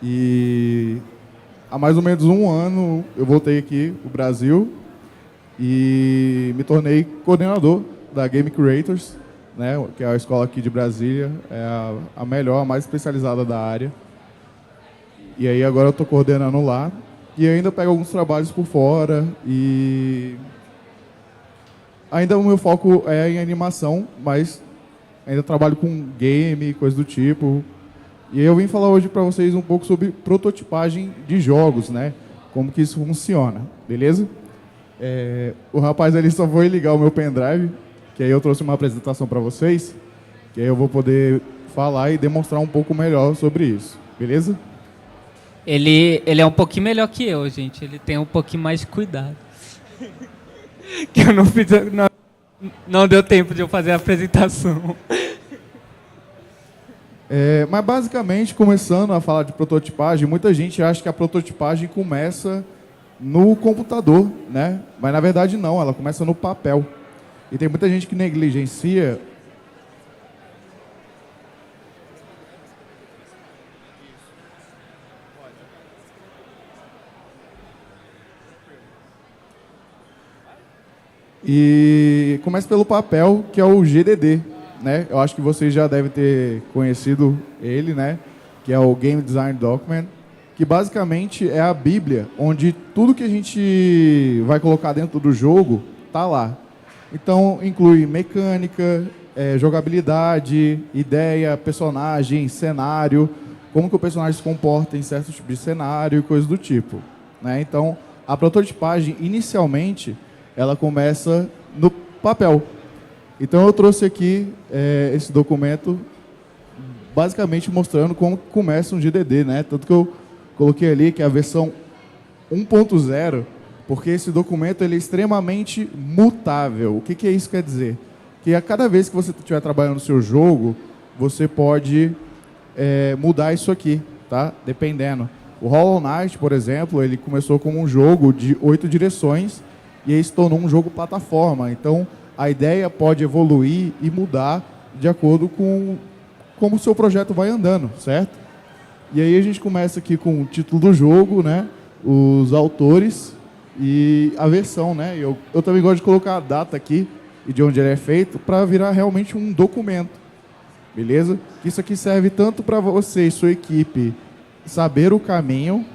E há mais ou menos um ano eu voltei aqui para o Brasil e me tornei coordenador da Game Creators, né, que é a escola aqui de Brasília, é a melhor, a mais especializada da área. E aí agora eu estou coordenando lá e ainda pego alguns trabalhos por fora e ainda o meu foco é em animação, mas ainda trabalho com game, coisa do tipo. E eu vim falar hoje para vocês um pouco sobre prototipagem de jogos, né? Como que isso funciona, beleza? O rapaz ali só foi ligar o meu pendrive, que aí eu trouxe uma apresentação para vocês, que aí eu vou poder falar e demonstrar um pouco melhor sobre isso, beleza? Ele é um pouquinho melhor que eu, gente. Ele tem um pouquinho mais de cuidado. Que eu não deu tempo de eu fazer a apresentação. Mas basicamente, começando a falar de prototipagem, muita gente acha que a prototipagem começa no computador, né? Mas na verdade não, ela começa no papel. E tem muita gente que negligencia. E começa pelo papel, que é o GDD, né? Eu acho que vocês já devem ter conhecido ele, né? Que é o Game Design Document. que basicamente é a Bíblia, onde tudo que a gente vai colocar dentro do jogo tá lá. Então, inclui mecânica, jogabilidade, ideia, personagem, cenário, como que o personagem se comporta em certo tipo de cenário e coisas do tipo, né? Então, a prototipagem, inicialmente, ela começa no papel. Então, eu trouxe aqui esse documento, basicamente mostrando como começa um GDD, né? Tanto que eu coloquei ali que é a versão 1.0, porque esse documento ele é extremamente mutável. O que é isso que quer dizer? Que a cada vez que você estiver trabalhando no seu jogo, você pode mudar isso aqui, tá? Dependendo. O Hollow Knight, por exemplo, ele começou como um jogo de 8 direções e aí se tornou um jogo plataforma. Então, a ideia pode evoluir e mudar de acordo com como o seu projeto vai andando, certo? E aí a gente começa aqui com o título do jogo, né? Os autores e a versão, né? Eu também gosto de colocar a data aqui e de onde ele é feito para virar realmente um documento, beleza? Isso aqui serve tanto para você e sua equipe saber o caminho,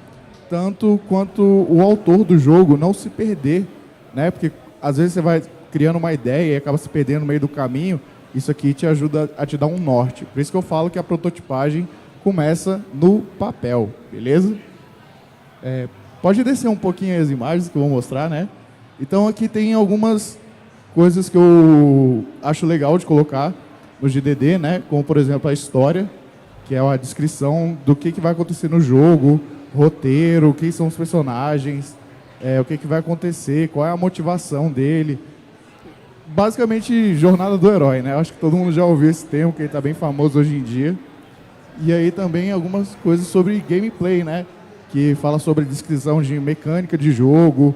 tanto quanto o autor do jogo não se perder, né? Porque às vezes você vai criando uma ideia e acaba se perdendo no meio do caminho. Isso aqui te ajuda a te dar um norte. Por isso que eu falo que a prototipagem começa no papel, beleza? Pode descer um pouquinho as imagens que eu vou mostrar, né? Então aqui tem algumas coisas que eu acho legal de colocar no GDD, né? Como, por exemplo, a história, que é a descrição do que vai acontecer no jogo, roteiro, quem são os personagens, o que vai acontecer, qual é a motivação dele. Basicamente, jornada do herói, né? Eu acho que todo mundo já ouviu esse termo, que ele está bem famoso hoje em dia. E aí também algumas coisas sobre gameplay, né? Que fala sobre descrição de mecânica de jogo.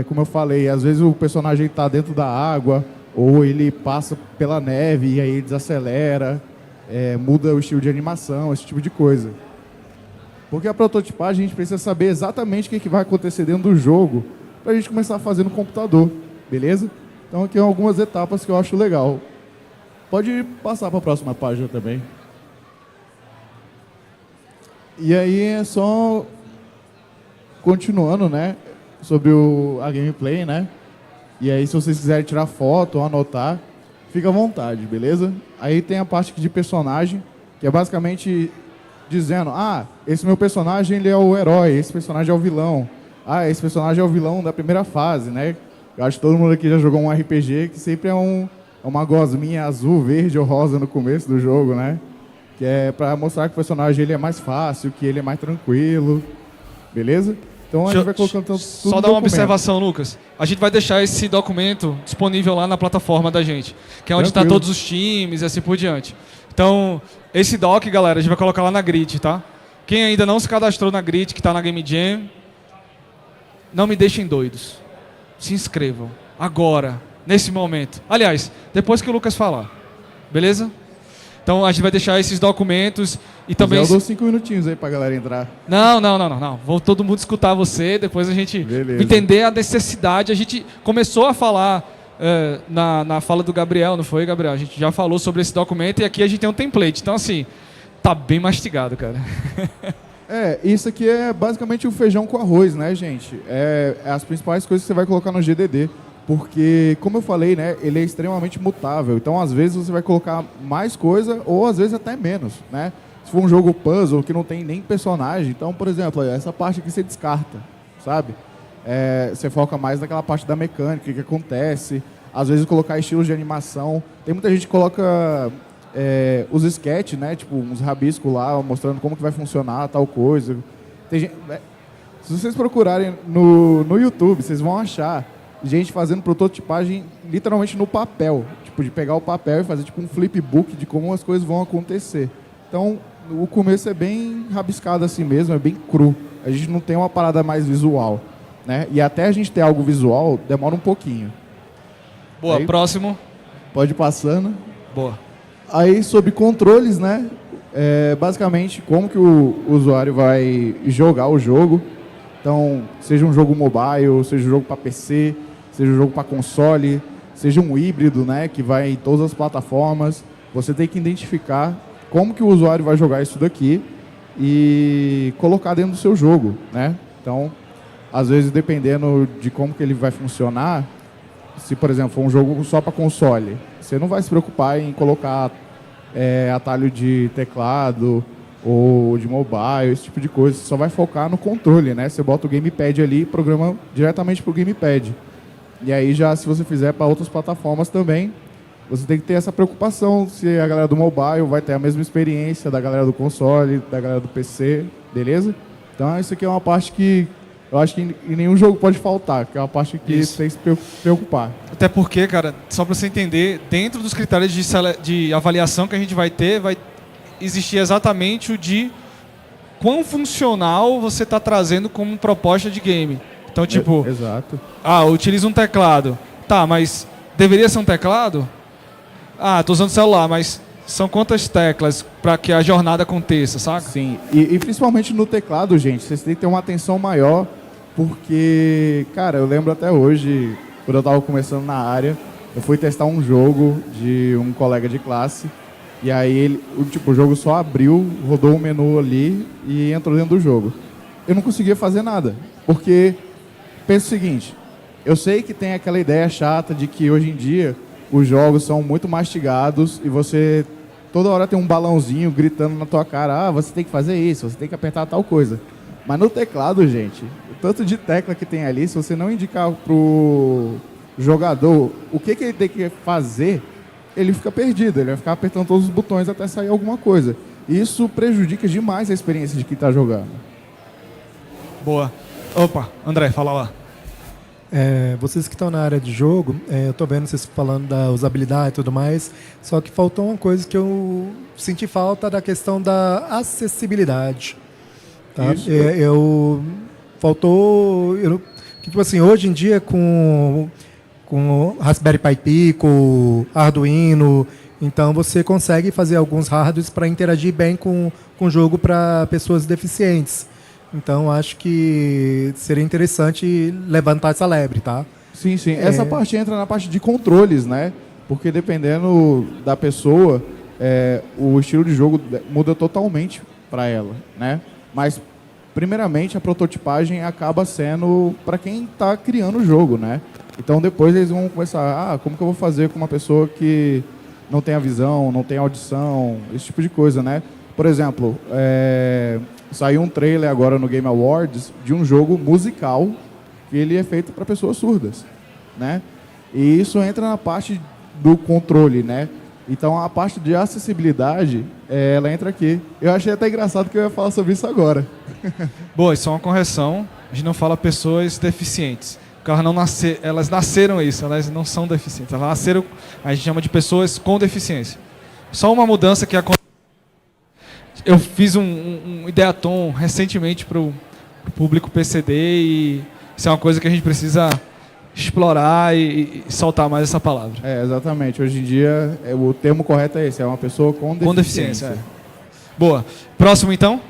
Como eu falei, às vezes o personagem está dentro da água, ou ele passa pela neve e aí ele desacelera, muda o estilo de animação, esse tipo de coisa. Porque a prototipagem a gente precisa saber exatamente o que vai acontecer dentro do jogo para a gente começar a fazer no computador, beleza? Então aqui são algumas etapas que eu acho legal. Pode passar para a próxima página também. E aí é só continuando, né, sobre a gameplay, né? E aí se vocês quiserem tirar foto ou anotar, fica à vontade, beleza? Aí tem a parte de personagem, que é basicamente dizendo, esse meu personagem ele é o herói, esse personagem é o vilão. Esse personagem é o vilão da primeira fase, né? Eu acho que todo mundo aqui já jogou um RPG que sempre é uma gosminha azul, verde ou rosa no começo do jogo, né? Que é pra mostrar que o personagem ele é mais fácil, que ele é mais tranquilo. Beleza? Então a gente vai colocando tudo só dar uma observação, Lucas. A gente vai deixar esse documento disponível lá na plataforma da gente, que é onde está todos os times e assim por diante. Então, esse doc, galera, a gente vai colocar lá na Grid, tá? Quem ainda não se cadastrou na Grid, que está na Game Jam, não me deixem doidos. Se inscrevam. Agora. Nesse momento. Aliás, depois que o Lucas falar. Beleza? Então a gente vai deixar esses documentos e também... Eu dou 5 minutinhos aí pra galera entrar. Não. Vou todo mundo escutar você, depois a gente entender a necessidade. A gente começou a falar na fala do Gabriel, não foi, Gabriel? A gente já falou sobre esse documento e aqui a gente tem um template. Então assim, tá bem mastigado, cara. Isso aqui é basicamente o feijão com arroz, né, gente? É as principais coisas que você vai colocar no GDD. Porque, como eu falei, né, ele é extremamente mutável. Então, às vezes, você vai colocar mais coisa ou, às vezes, até menos, né? Se for um jogo puzzle que não tem nem personagem, então, por exemplo, essa parte aqui você descarta, sabe? Você foca mais naquela parte da mecânica, o que acontece. Às vezes, colocar estilos de animação. Tem muita gente que coloca os sketches, né? Tipo, uns rabiscos lá, mostrando como que vai funcionar tal coisa. Tem gente, se vocês procurarem no YouTube, vocês vão achar gente fazendo prototipagem literalmente no papel. Tipo, de pegar o papel e fazer tipo um flipbook de como as coisas vão acontecer. Então, o começo é bem rabiscado assim mesmo, é bem cru. A gente não tem uma parada mais visual, né? E até a gente ter algo visual, demora um pouquinho. Boa, aí, próximo. Pode ir passando. Boa. Aí, sobre controles, né? Basicamente, como que o usuário vai jogar o jogo. Então, seja um jogo mobile, seja um jogo para PC, seja um jogo para console, seja um híbrido, né, que vai em todas as plataformas, você tem que identificar como que o usuário vai jogar isso daqui e colocar dentro do seu jogo, né? Então, às vezes, dependendo de como que ele vai funcionar, se, por exemplo, for um jogo só para console, você não vai se preocupar em colocar atalho de teclado ou de mobile, esse tipo de coisa. Você só vai focar no controle, né? Você bota o gamepad ali e programa diretamente para o gamepad. E aí já, se você fizer para outras plataformas também, você tem que ter essa preocupação se a galera do mobile vai ter a mesma experiência da galera do console, da galera do PC, beleza? Então isso aqui é uma parte que eu acho que em nenhum jogo pode faltar, que é uma parte que Isso. tem que se preocupar. Até porque, cara, só para você entender, dentro dos critérios de avaliação que a gente vai ter, vai existir exatamente o de quão funcional você está trazendo como proposta de game. Então, tipo, Exato. utiliza um teclado. Tá, mas deveria ser um teclado? Tô usando celular, mas são quantas teclas para que a jornada aconteça, saca? Sim, e principalmente no teclado, gente, vocês têm que ter uma atenção maior, porque, cara, eu lembro até hoje, quando eu estava começando na área, eu fui testar um jogo de um colega de classe, e aí o jogo só abriu, rodou o menu ali e entrou dentro do jogo. Eu não conseguia fazer nada, porque, pensa o seguinte, eu sei que tem aquela ideia chata de que hoje em dia os jogos são muito mastigados e você toda hora tem um balãozinho gritando na tua cara, você tem que fazer isso, você tem que apertar tal coisa. Mas no teclado, gente, o tanto de tecla que tem ali, se você não indicar pro jogador o que ele tem que fazer, ele fica perdido, ele vai ficar apertando todos os botões até sair alguma coisa. E isso prejudica demais a experiência de quem está jogando. Boa. Opa, André, fala lá. Vocês que estão na área de jogo, eu estou vendo vocês falando da usabilidade e tudo mais, só que faltou uma coisa que eu senti falta da questão da acessibilidade. Tá? Isso. Tipo assim, hoje em dia com Raspberry Pi Pico, Arduino, então você consegue fazer alguns hardwares para interagir bem com o jogo para pessoas deficientes. Então, acho que seria interessante levantar essa lebre, tá? Sim. Essa parte entra na parte de controles, né? Porque dependendo da pessoa, o estilo de jogo muda totalmente para ela, né? Mas, primeiramente, a prototipagem acaba sendo para quem está criando o jogo, né? Então, depois eles vão começar, como que eu vou fazer com uma pessoa que não tem a visão, não tem audição, esse tipo de coisa, né? Por exemplo, saiu um trailer agora no Game Awards de um jogo musical que ele é feito para pessoas surdas, né? E isso entra na parte do controle, né? Então a parte de acessibilidade, ela entra aqui. Eu achei até engraçado que eu ia falar sobre isso agora. Boa, isso é uma correção. A gente não fala pessoas deficientes. Porque elas nasceram isso, elas não são deficientes. Elas nasceram, a gente chama de pessoas com deficiência. Só uma mudança que aconteceu. Eu fiz um ideatom recentemente para o público PCD e isso é uma coisa que a gente precisa explorar e soltar mais essa palavra. Exatamente. Hoje em dia, o termo correto é esse, é uma pessoa com deficiência. Com deficiência, Boa. Próximo, então?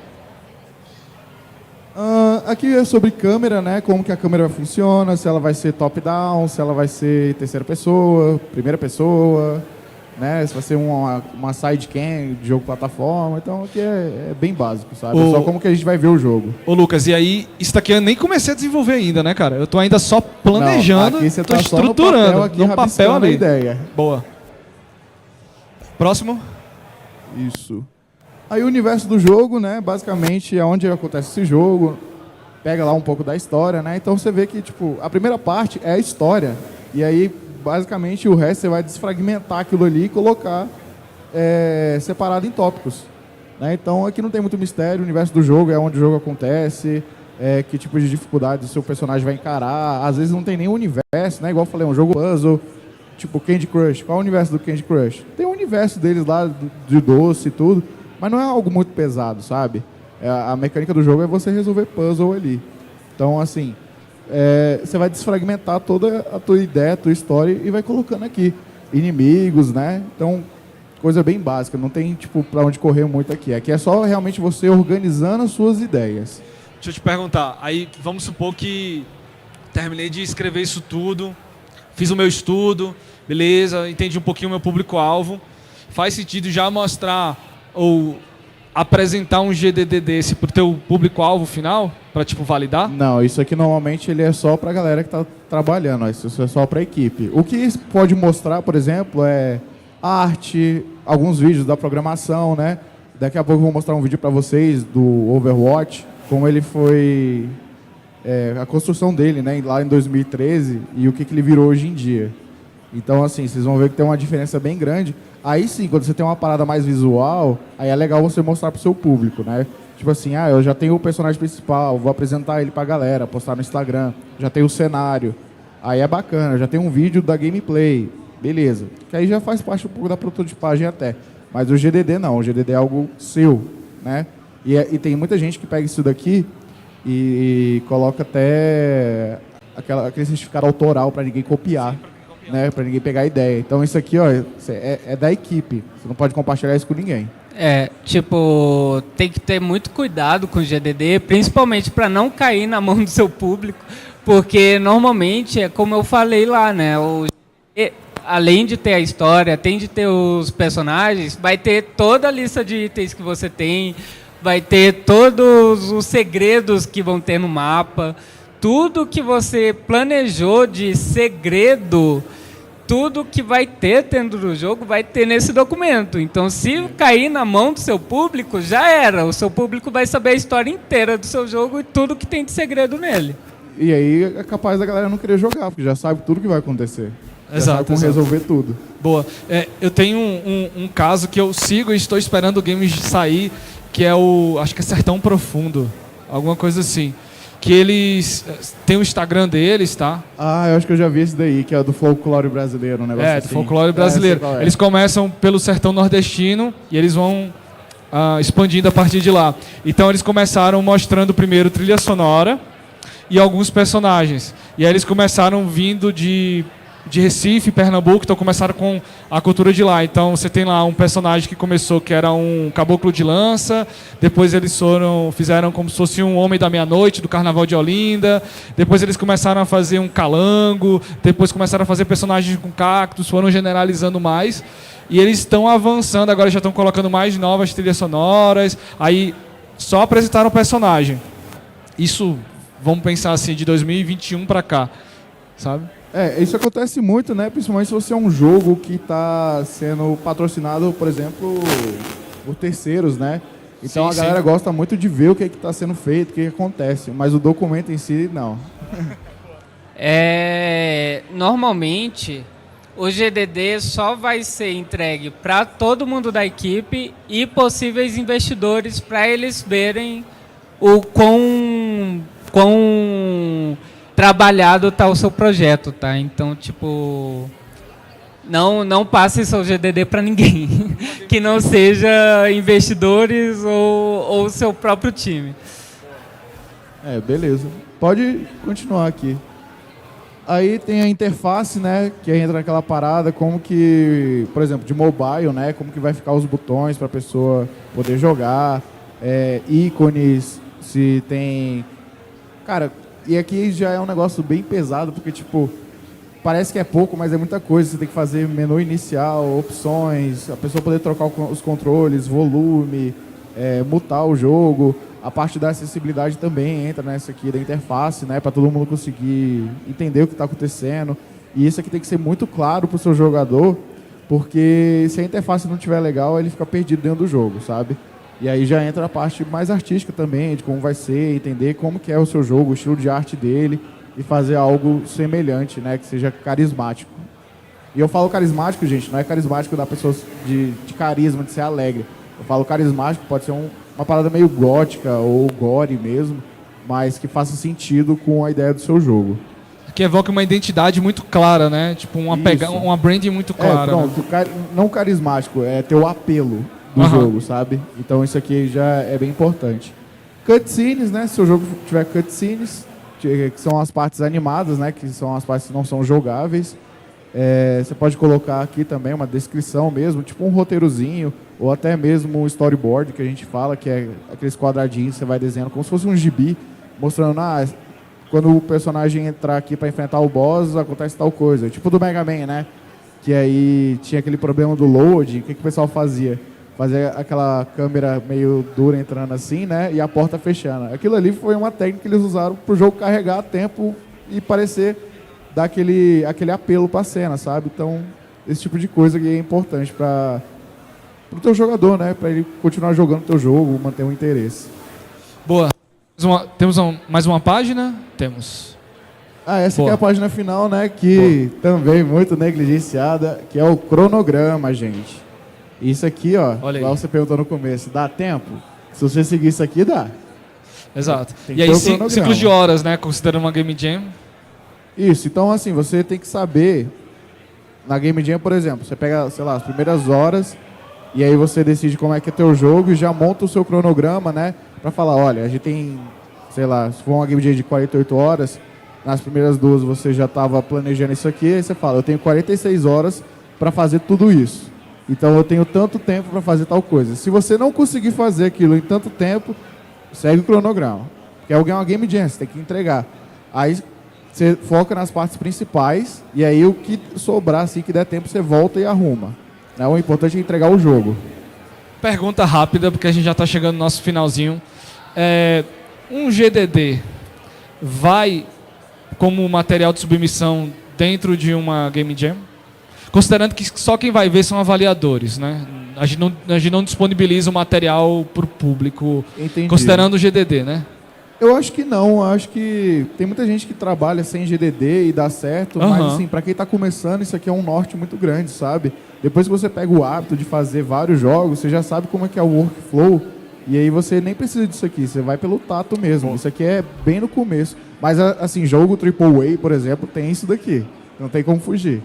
Aqui é sobre câmera, né? Como que a câmera funciona, se ela vai ser top-down, se ela vai ser terceira pessoa, primeira pessoa, né? Se vai ser uma sidecam de jogo plataforma. Então aqui é bem básico, sabe? Só como que a gente vai ver o jogo. Ô Lucas, e aí, isso daqui eu nem comecei a desenvolver ainda, né, cara? Eu tô ainda só planejando, não, aqui você tô tá estruturando, só no papel ali. a ideia. Boa. Próximo. Isso. Aí o universo do jogo, né, basicamente é onde acontece esse jogo, pega lá um pouco da história, né, então você vê que, tipo, a primeira parte é a história, e aí, basicamente, o resto você vai desfragmentar aquilo ali e colocar separado em tópicos, né, então aqui não tem muito mistério, o universo do jogo é onde o jogo acontece, que tipo de dificuldade o seu personagem vai encarar, às vezes não tem nem universo, né, igual eu falei, um jogo puzzle, tipo Candy Crush, qual é o universo do Candy Crush? Tem o universo deles lá, de doce e tudo, mas não é algo muito pesado, sabe? A mecânica do jogo é você resolver puzzle ali. Então, assim, você vai desfragmentar toda a tua ideia, a tua história e vai colocando aqui. Inimigos, né? Então, coisa bem básica. Não tem, tipo, pra onde correr muito aqui. Aqui é só realmente você organizando as suas ideias. Deixa eu te perguntar, aí vamos supor que terminei de escrever isso tudo, fiz o meu estudo, beleza, entendi um pouquinho o meu público-alvo. Faz sentido já mostrar ou apresentar um GDD desse pro teu público-alvo final, para tipo validar? Não, isso aqui normalmente ele é só para a galera que está trabalhando, ó, isso é só para a equipe. O que pode mostrar, por exemplo, é arte, alguns vídeos da programação, né? Daqui a pouco eu vou mostrar um vídeo para vocês do Overwatch, como ele foi, a construção dele, né, lá em 2013 e o que ele virou hoje em dia. Então, assim, vocês vão ver que tem uma diferença bem grande. Aí sim, quando você tem uma parada mais visual, aí é legal você mostrar pro seu público, né? Tipo assim, eu já tenho o personagem principal, vou apresentar ele pra galera, postar no Instagram, já tenho o cenário. Aí é bacana, já tem um vídeo da gameplay, beleza. Que aí já faz parte um pouco da prototipagem até. Mas o GDD não, o GDD é algo seu, né? E tem muita gente que pega isso daqui e coloca até aquele certificado autoral pra ninguém copiar. Né, para ninguém pegar a ideia. Então isso aqui, ó, é da equipe. Você não pode compartilhar isso com ninguém. Tem que ter muito cuidado com o GDD, principalmente para não cair na mão do seu público, porque normalmente é como eu falei lá, né? Além de ter a história, tem de ter os personagens, vai ter toda a lista de itens que você tem, vai ter todos os segredos que vão ter no mapa, tudo que você planejou de segredo. Tudo que vai ter dentro do jogo vai ter nesse documento. Então, se cair na mão do seu público, já era. O seu público vai saber a história inteira do seu jogo e tudo que tem de segredo nele. E aí é capaz da galera não querer jogar, porque já sabe tudo que vai acontecer. Já Exato, sabe como exato. resolver tudo. Boa. Eu tenho um caso que eu sigo e estou esperando o game sair, que é acho que é Sertão Profundo. Alguma coisa assim. Que eles têm o Instagram deles, tá? Eu acho que eu já vi esse daí, que é do folclore brasileiro, um negócio assim. Do folclore brasileiro. Eles começam pelo sertão nordestino e eles vão expandindo a partir de lá. Então eles começaram mostrando primeiro trilha sonora e alguns personagens. E aí eles começaram vindo de Recife, Pernambuco, então começaram com a cultura de lá. Então você tem lá um personagem que começou que era um caboclo de lança, depois eles fizeram como se fosse um homem da meia-noite do Carnaval de Olinda, depois eles começaram a fazer um calango, depois começaram a fazer personagens com cactos, foram generalizando mais. E eles estão avançando, agora já estão colocando mais novas trilhas sonoras, aí só apresentaram o personagem. Isso, vamos pensar assim, de 2021 para cá, sabe? Isso acontece muito, né? Principalmente se você é um jogo que está sendo patrocinado, por exemplo, por terceiros, né? Então Sim, a galera sim. gosta muito de ver o que está sendo feito, o que acontece. Mas o documento em si, não. Normalmente, o GDD só vai ser entregue para todo mundo da equipe e possíveis investidores para eles verem o quão trabalhado tá o seu projeto, tá? Então, tipo, não passe seu GDD para ninguém, que não seja investidores ou o seu próprio time. Beleza. Pode continuar aqui. Aí tem a interface, né, que entra naquela parada, como que, por exemplo, de mobile, né, como que vai ficar os botões para a pessoa poder jogar, ícones, se tem... Cara, e aqui já é um negócio bem pesado, porque, tipo, parece que é pouco, mas é muita coisa. Você tem que fazer menu inicial, opções, a pessoa poder trocar os controles, volume, mutar o jogo. A parte da acessibilidade também entra nessa aqui da interface, né, para todo mundo conseguir entender o que está acontecendo. E isso aqui tem que ser muito claro para o seu jogador, porque se a interface não estiver legal, ele fica perdido dentro do jogo, sabe? E aí já entra a parte mais artística também, de como vai ser, entender como que é o seu jogo, o estilo de arte dele, e fazer algo semelhante, né, que seja carismático. E eu falo carismático, gente, não é carismático da pessoa de carisma, de ser alegre. Eu falo carismático, pode ser uma parada meio gótica ou gore mesmo, mas que faça sentido com a ideia do seu jogo. Que evoca uma identidade muito clara, né? Tipo, uma branding muito clara. Pronto, né? Não carismático, é ter o apelo do jogo, sabe? Então isso aqui já é bem importante. Cutscenes, né? Se o jogo tiver cutscenes, que são as partes animadas, né? Que são as partes que não são jogáveis. Você pode colocar aqui também uma descrição mesmo, tipo um roteirozinho, ou até mesmo um storyboard, que a gente fala, que é aqueles quadradinhos que você vai desenhando, como se fosse um gibi, mostrando, quando o personagem entrar aqui para enfrentar o boss, acontece tal coisa. Tipo do Mega Man, né? Que aí tinha aquele problema do load, o que o pessoal fazia? fazer aquela câmera meio dura entrando assim, né? E a porta fechando. Aquilo ali foi uma técnica que eles usaram pro jogo carregar a tempo e parecer dar aquele apelo pra cena, sabe? Então, esse tipo de coisa que é importante pro teu jogador, né? Pra ele continuar jogando o teu jogo, manter o interesse. Boa. Temos mais uma página? Temos. Essa aqui Boa. é a página final, né? Que também muito negligenciada, que é o cronograma, gente. Isso aqui, ó, Olha aí. igual você perguntou no começo, dá tempo? Se você seguir isso aqui, dá. Exato. Tem E que aí, ter o cronograma. ciclos de horas, né? Considerando uma Game Jam. Isso, então assim, você tem que saber, na Game Jam, por exemplo, você pega, sei lá, as primeiras horas, e aí você decide como é que é teu jogo e já monta o seu cronograma, né? Pra falar, olha, a gente tem, sei lá, se for uma Game Jam de 48 horas, nas primeiras 2 você já estava planejando isso aqui, aí você fala, eu tenho 46 horas para fazer tudo isso. Então eu tenho tanto tempo para fazer tal coisa. Se você não conseguir fazer aquilo em tanto tempo, segue o cronograma. Porque alguém é uma Game Jam, você tem que entregar. Aí você foca nas partes principais e aí o que sobrar, assim que der tempo, você volta e arruma. Né? O importante é entregar o jogo. Pergunta rápida, porque a gente já está chegando no nosso finalzinho. Um GDD vai como material de submissão dentro de uma Game Jam? Considerando que só quem vai ver são avaliadores, né? A gente não disponibiliza o material para o público, Entendi. considerando o GDD, né? Eu acho que não, acho que tem muita gente que trabalha sem GDD e dá certo, mas assim, pra quem tá começando, isso aqui é um norte muito grande, sabe? Depois que você pega o hábito de fazer vários jogos, você já sabe como é que é o workflow, e aí você nem precisa disso aqui, você vai pelo tato mesmo. Isso aqui é bem no começo. Mas assim, jogo AAA, por exemplo, tem isso daqui. Não tem como fugir.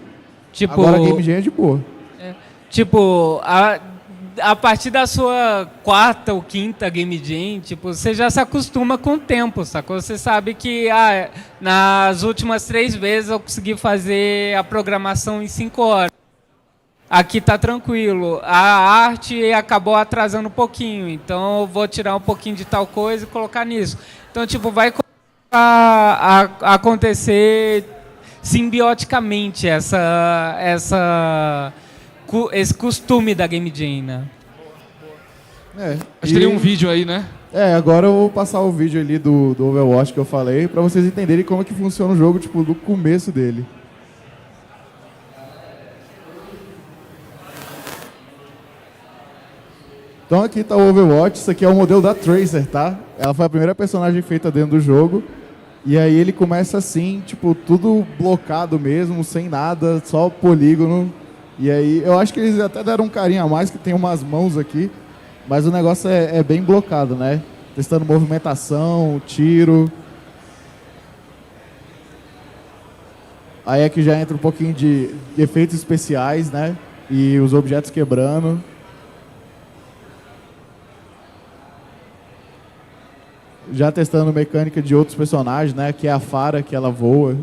Tipo, Agora a Game Jam é de boa. tipo, a partir da sua 4ª ou 5ª Game Jam, tipo, você já se acostuma com o tempo, sacou? Você sabe que nas últimas 3 vezes eu consegui fazer a programação em 5 horas. Aqui tá tranquilo. A arte acabou atrasando um pouquinho, então eu vou tirar um pouquinho de tal coisa e colocar nisso. Então, tipo, vai começar a acontecer simbioticamente esse costume da Game Jam, né? Acho que teria um vídeo aí, né? Agora eu vou passar o vídeo ali do Overwatch que eu falei, pra vocês entenderem como é que funciona o jogo, tipo, do começo dele. Então aqui tá o Overwatch, isso aqui é o modelo da Tracer, tá? Ela foi a primeira personagem feita dentro do jogo. E aí ele começa assim, tipo, tudo blocado mesmo, sem nada, só polígono. E aí eu acho que eles até deram um carinho a mais, que tem umas mãos aqui. Mas o negócio é bem blocado, né? Testando movimentação, tiro. Aí aqui já entra um pouquinho de efeitos especiais, né? E os objetos quebrando. Já testando mecânica de outros personagens, né? Que é a Pharah, que ela voa.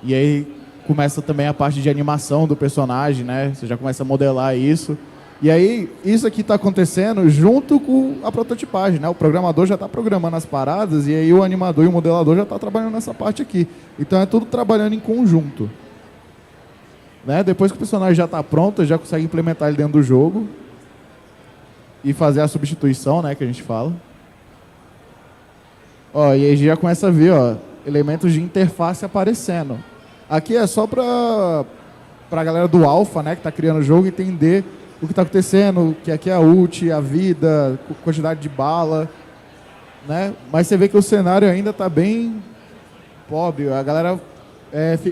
E aí começa também a parte de animação do personagem, né? Você já começa a modelar isso. E aí, isso aqui está acontecendo junto com a prototipagem, né? O programador já está programando as paradas e aí o animador e o modelador já está trabalhando nessa parte aqui. Então é tudo trabalhando em conjunto. Né? Depois que o personagem já está pronto, já consegue implementar ele dentro do jogo e fazer a substituição, né, que a gente fala. Ó, e aí já começa a ver, ó, elementos de interface aparecendo. Aqui é só para a galera do Alpha, né, que está criando o jogo, entender o que está acontecendo, que aqui é a ult, a vida, quantidade de bala, né? Mas você vê que o cenário ainda está bem pobre. A galera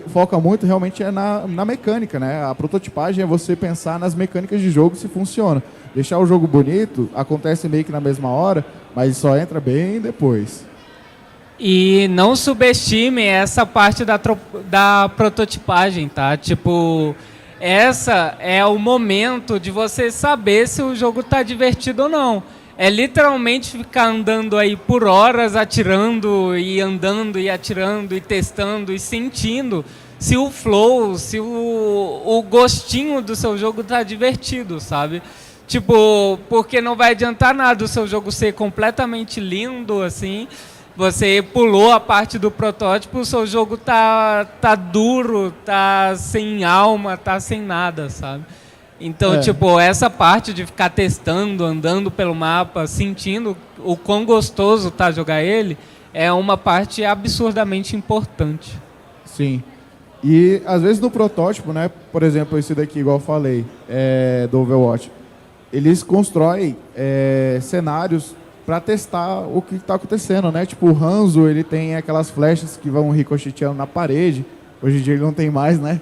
foca muito realmente na mecânica, né? A prototipagem é você pensar nas mecânicas de jogo se funciona. Deixar o jogo bonito acontece meio que na mesma hora, mas só entra bem depois. E não subestime essa parte da prototipagem, tá? Tipo, essa é o momento de você saber se o jogo tá divertido ou não. É literalmente ficar andando aí por horas, atirando e andando e atirando e testando e sentindo se o flow, se o gostinho do seu jogo tá divertido, sabe? Tipo, porque não vai adiantar nada o seu jogo ser completamente lindo, assim, você pulou a parte do protótipo, o seu jogo tá duro, tá sem alma, tá sem nada, sabe? Então, tipo, essa parte de ficar testando, andando pelo mapa, sentindo o quão gostoso tá jogar ele, é uma parte absurdamente importante. Sim. E às vezes no protótipo, né? Por exemplo, esse daqui, igual eu falei, do Overwatch, eles constroem cenários para testar o que está acontecendo, né? Tipo, o Hanzo, ele tem aquelas flechas que vão ricocheteando na parede. Hoje em dia ele não tem mais, né?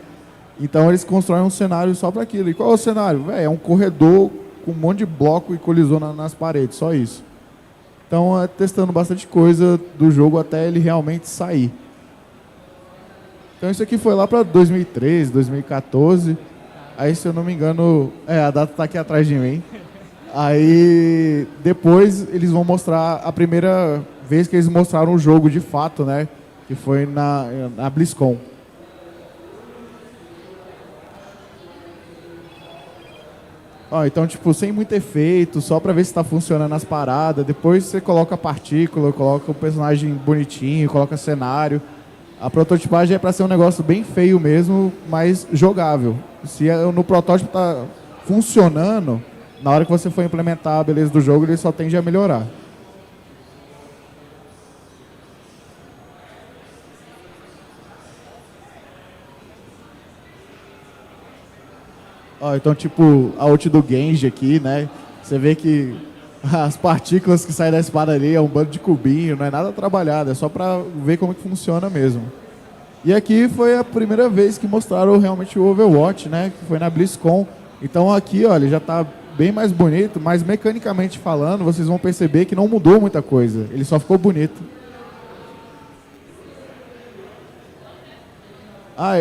Então eles constroem um cenário só para aquilo. E qual é o cenário? É um corredor com um monte de bloco e colisão nas paredes, só isso. Então é testando bastante coisa do jogo até ele realmente sair. Então isso aqui foi lá para 2013, 2014. Aí, se eu não me engano, a data está aqui atrás de mim. Aí depois eles vão mostrar a primeira vez que eles mostraram o jogo de fato, né? Que foi na BlizzCon. Então, tipo, sem muito efeito, só pra ver se tá funcionando as paradas. Depois você coloca partícula, coloca o personagem bonitinho, coloca cenário. A prototipagem é pra ser um negócio bem feio mesmo, mas jogável. Se no protótipo tá funcionando, na hora que você for implementar a beleza do jogo, ele só tende a melhorar. Então, tipo, a ult do Genji aqui, né? Você vê que as partículas que saem da espada ali é um bando de cubinho, não é nada trabalhado, é só pra ver como que funciona mesmo. E aqui foi a primeira vez que mostraram realmente o Overwatch, né? Que foi na BlizzCon. Então aqui, olha, já tá bem mais bonito, mas mecanicamente falando, vocês vão perceber que não mudou muita coisa. Ele só ficou bonito.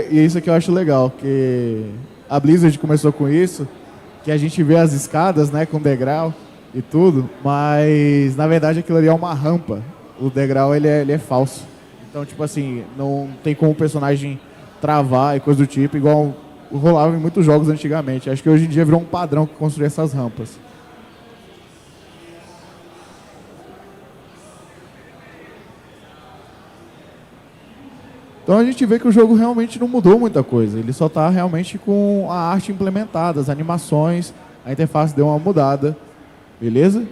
E isso aqui eu acho legal, que a Blizzard começou com isso, que a gente vê as escadas, né, com degrau e tudo, mas na verdade aquilo ali é uma rampa. O degrau ele é falso. Então, tipo assim, não tem como o personagem travar e coisa do tipo, igual rolava em muitos jogos antigamente. Acho que hoje em dia virou um padrão que construir essas rampas. Então a gente vê que o jogo realmente não mudou muita coisa. Ele só está realmente com a arte implementada, as animações, a interface deu uma mudada, beleza?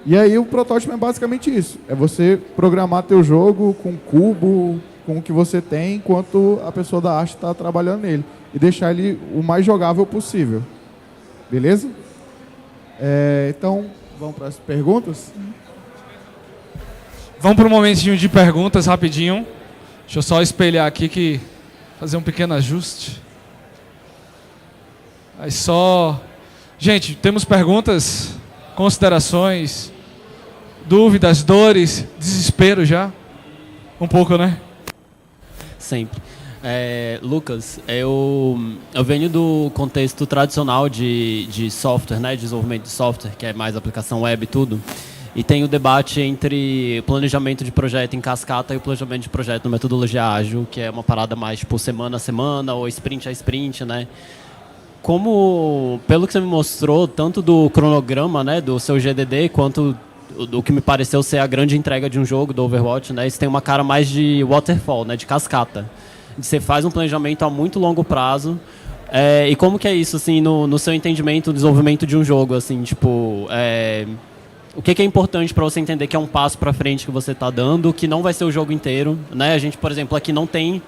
E aí o protótipo é basicamente isso. É você programar teu jogo com cubo, com o que você tem, enquanto a pessoa da arte está trabalhando nele. E deixar ele o mais jogável possível. Beleza? Então, vamos para as perguntas? Vamos para um momentinho de perguntas rapidinho. Deixa eu só espelhar aqui fazer um pequeno ajuste. Aí só... Gente, temos perguntas, considerações, dúvidas, dores, desespero já? Um pouco, né? Sempre. Lucas, eu venho do contexto tradicional de software, né, de desenvolvimento de software, que é mais aplicação web e tudo. E tem o debate entre o planejamento de projeto em cascata e o planejamento de projeto na metodologia ágil, que é uma parada mais tipo semana a semana ou sprint a sprint, né? Como, pelo que você me mostrou, tanto do cronograma, né, do seu GDD, quanto do que me pareceu ser a grande entrega de um jogo do Overwatch, né, isso tem uma cara mais de waterfall, né, de cascata. Você faz um planejamento a muito longo prazo. E como que é isso, assim, no seu entendimento do desenvolvimento de um jogo, assim, tipo... O que é importante para você entender que é um passo para frente que você está dando, que não vai ser o jogo inteiro, né? A gente, por exemplo, aqui não tem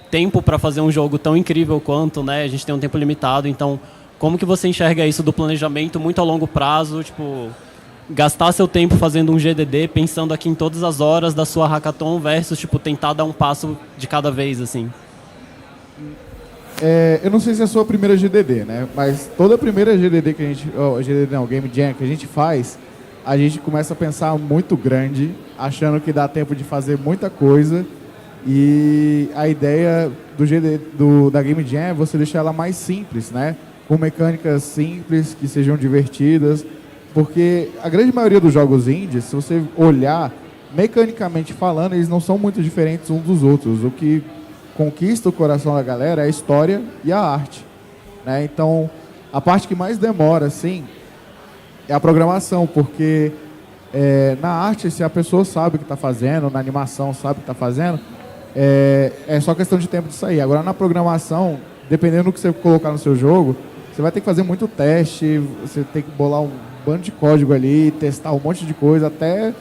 tempo para fazer um jogo tão incrível quanto, né? A gente tem um tempo limitado, então como que você enxerga isso do planejamento muito a longo prazo, tipo, gastar seu tempo fazendo um GDD, pensando aqui em todas as horas da sua hackathon versus, tipo, tentar dar um passo de cada vez, assim? Eu não sei se é a sua primeira GDD, né? Mas toda a primeira GDD que a gente... Game Jam que a gente faz... A gente começa a pensar muito grande, achando que dá tempo de fazer muita coisa. E a ideia da Game Jam é você deixar ela mais simples, né? Com mecânicas simples, que sejam divertidas. Porque a grande maioria dos jogos indies, se você olhar, mecanicamente falando, eles não são muito diferentes uns dos outros. O que conquista o coração da galera é a história e a arte, né? Então, a parte que mais demora, assim... é a programação, porque na arte, se a pessoa sabe o que está fazendo, na animação sabe o que está fazendo, é só questão de tempo de sair. Agora, na programação, dependendo do que você colocar no seu jogo, você vai ter que fazer muito teste, você tem que bolar um bando de código ali, testar um monte de coisa até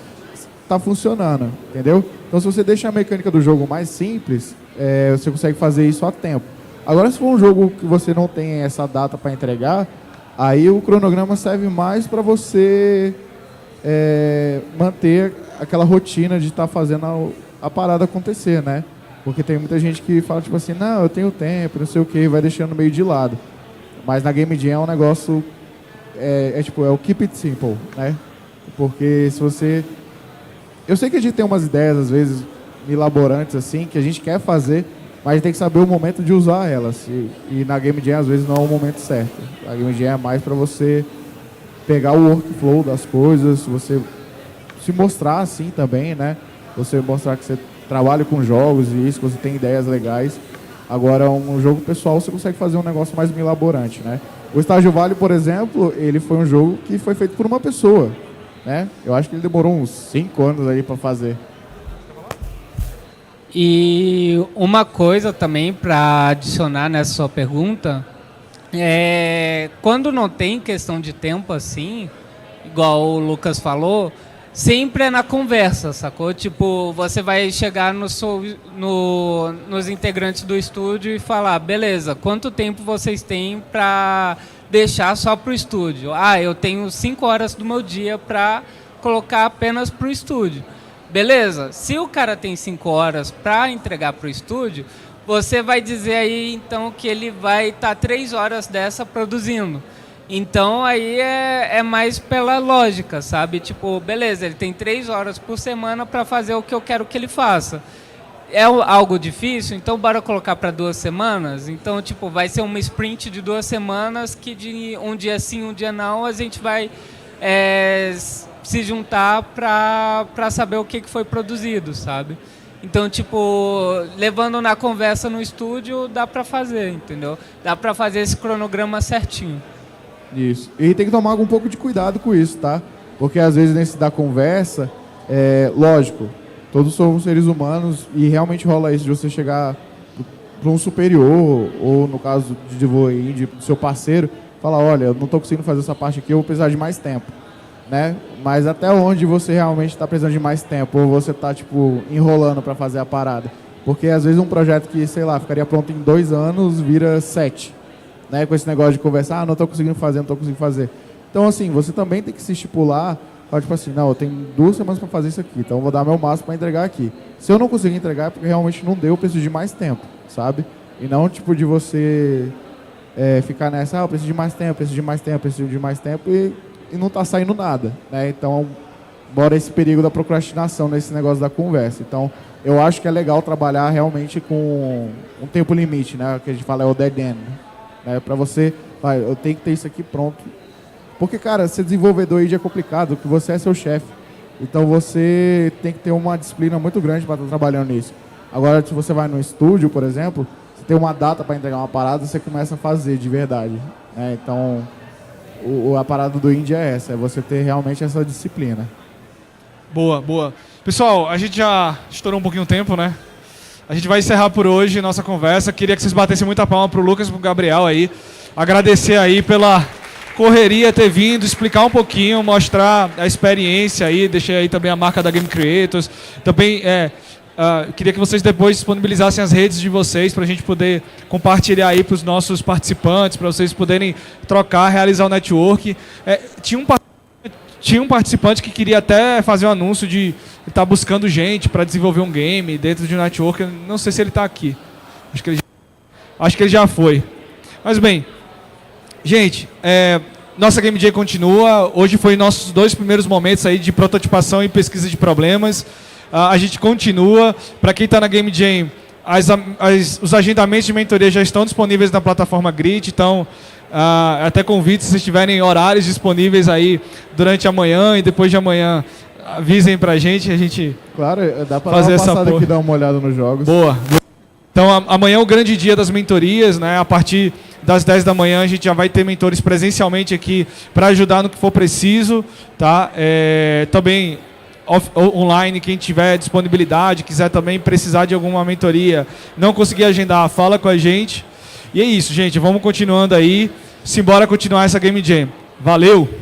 tá funcionando, entendeu? Então se você deixa a mecânica do jogo mais simples, você consegue fazer isso a tempo. Agora se for um jogo que você não tem essa data para entregar, aí o cronograma serve mais para você manter aquela rotina de estar fazendo a parada acontecer, né? Porque tem muita gente que fala tipo assim, não, eu tenho tempo, não sei o que, vai deixando meio de lado. Mas na Game Jam é um negócio, tipo, é o keep it simple, né? Porque se você... Eu sei que a gente tem umas ideias, às vezes, elaborantes, assim, que a gente quer fazer, mas tem que saber o momento de usar elas. E na Game Jam, às vezes, não é o momento certo. A Game Jam é mais para você pegar o workflow das coisas, você se mostrar assim também, né? Você mostrar que você trabalha com jogos e isso, que você tem ideias legais. Agora, um jogo pessoal, você consegue fazer um negócio mais elaborante, né? O Estágio Vale, por exemplo, ele foi um jogo que foi feito por uma pessoa, né? Eu acho que ele demorou uns 5 anos aí para fazer. E uma coisa também para adicionar nessa sua pergunta, quando não tem questão de tempo assim, igual o Lucas falou, sempre é na conversa, sacou? Tipo, você vai chegar nos integrantes do estúdio e falar, beleza, quanto tempo vocês têm para deixar só pro estúdio? Eu tenho 5 horas do meu dia para colocar apenas pro estúdio. Beleza, se o cara tem 5 horas para entregar pro estúdio, você vai dizer aí então que ele vai estar 3 horas dessa produzindo. Então aí é mais pela lógica, sabe? Tipo, beleza, ele tem 3 horas por semana para fazer o que eu quero que ele faça. É algo difícil, então bora colocar para 2 semanas. Então, tipo, vai ser uma sprint de 2 semanas que de um dia sim, um dia não, a gente vai se juntar para saber o que foi produzido, sabe? Então, tipo, levando na conversa no estúdio, dá para fazer, entendeu? Dá para fazer esse cronograma certinho. Isso. E tem que tomar um pouco de cuidado com isso, tá? Porque às vezes nesse da conversa, lógico, todos somos seres humanos e realmente rola isso de você chegar para um superior, ou no caso de desenvolver do seu parceiro, falar, olha, eu não estou conseguindo fazer essa parte aqui, eu vou precisar de mais tempo, né? Mas até onde você realmente está precisando de mais tempo, ou você está, tipo, enrolando para fazer a parada? Porque às vezes um projeto que, sei lá, ficaria pronto em 2 anos, vira 7. Né, com esse negócio de conversar, não estou conseguindo fazer, não estou conseguindo fazer. Então, assim, você também tem que se estipular, tipo assim, não, eu tenho 2 semanas para fazer isso aqui, então eu vou dar meu máximo para entregar aqui. Se eu não conseguir entregar, é porque realmente não deu, eu preciso de mais tempo, sabe? E não, tipo, de você ficar nessa, eu preciso de mais tempo, preciso de mais tempo, preciso de mais tempo, e não tá saindo nada, né? Então, bora esse perigo da procrastinação nesse negócio da conversa. Então, eu acho que é legal trabalhar realmente com um tempo limite, né? O que a gente fala é o dead end, para você, eu tenho que ter isso aqui pronto. Porque, cara, ser desenvolvedor aí já é complicado, porque você é seu chefe. Então você tem que ter uma disciplina muito grande para estar trabalhando nisso. Agora, se você vai no estúdio, por exemplo, você tem uma data para entregar uma parada, você começa a fazer de verdade. Né? Então, a parada do indie é essa, é você ter realmente essa disciplina. Boa, boa. Pessoal, a gente já estourou um pouquinho o tempo, né? A gente vai encerrar por hoje nossa conversa. Queria que vocês batessem muita palma pro Lucas e pro Gabriel aí. Agradecer aí pela correria ter vindo, explicar um pouquinho, mostrar a experiência aí. Deixei aí também a marca da Game Creators. Também queria que vocês depois disponibilizassem as redes de vocês para a gente poder compartilhar aí para os nossos participantes, para vocês poderem trocar, realizar o network. Tinha um participante que queria até fazer um anúncio de estar buscando gente para desenvolver um game dentro de um network. Não sei se ele está aqui. Acho que ele já foi. Mas bem, gente, nossa Game Jam continua. Hoje foi nossos 2 primeiros momentos aí de prototipação e pesquisa de problemas. A gente continua. Para quem está na Game Jam, os agendamentos de mentoria já estão disponíveis na plataforma Grid, então até convite, se vocês tiverem horários disponíveis aí durante a manhã e depois de amanhã, avisem pra gente, a gente claro, dá pra fazer dar uma essa passada aqui, dar uma olhada nos jogos. Boa. Então amanhã é o grande dia das mentorias, né? A partir das 10 da manhã a gente já vai ter mentores presencialmente aqui para ajudar no que for preciso, tá? Também online, quem tiver disponibilidade, quiser também precisar de alguma mentoria, não conseguir agendar, fala com a gente. E é isso, gente, vamos continuando aí. Simbora continuar essa Game Jam. Valeu!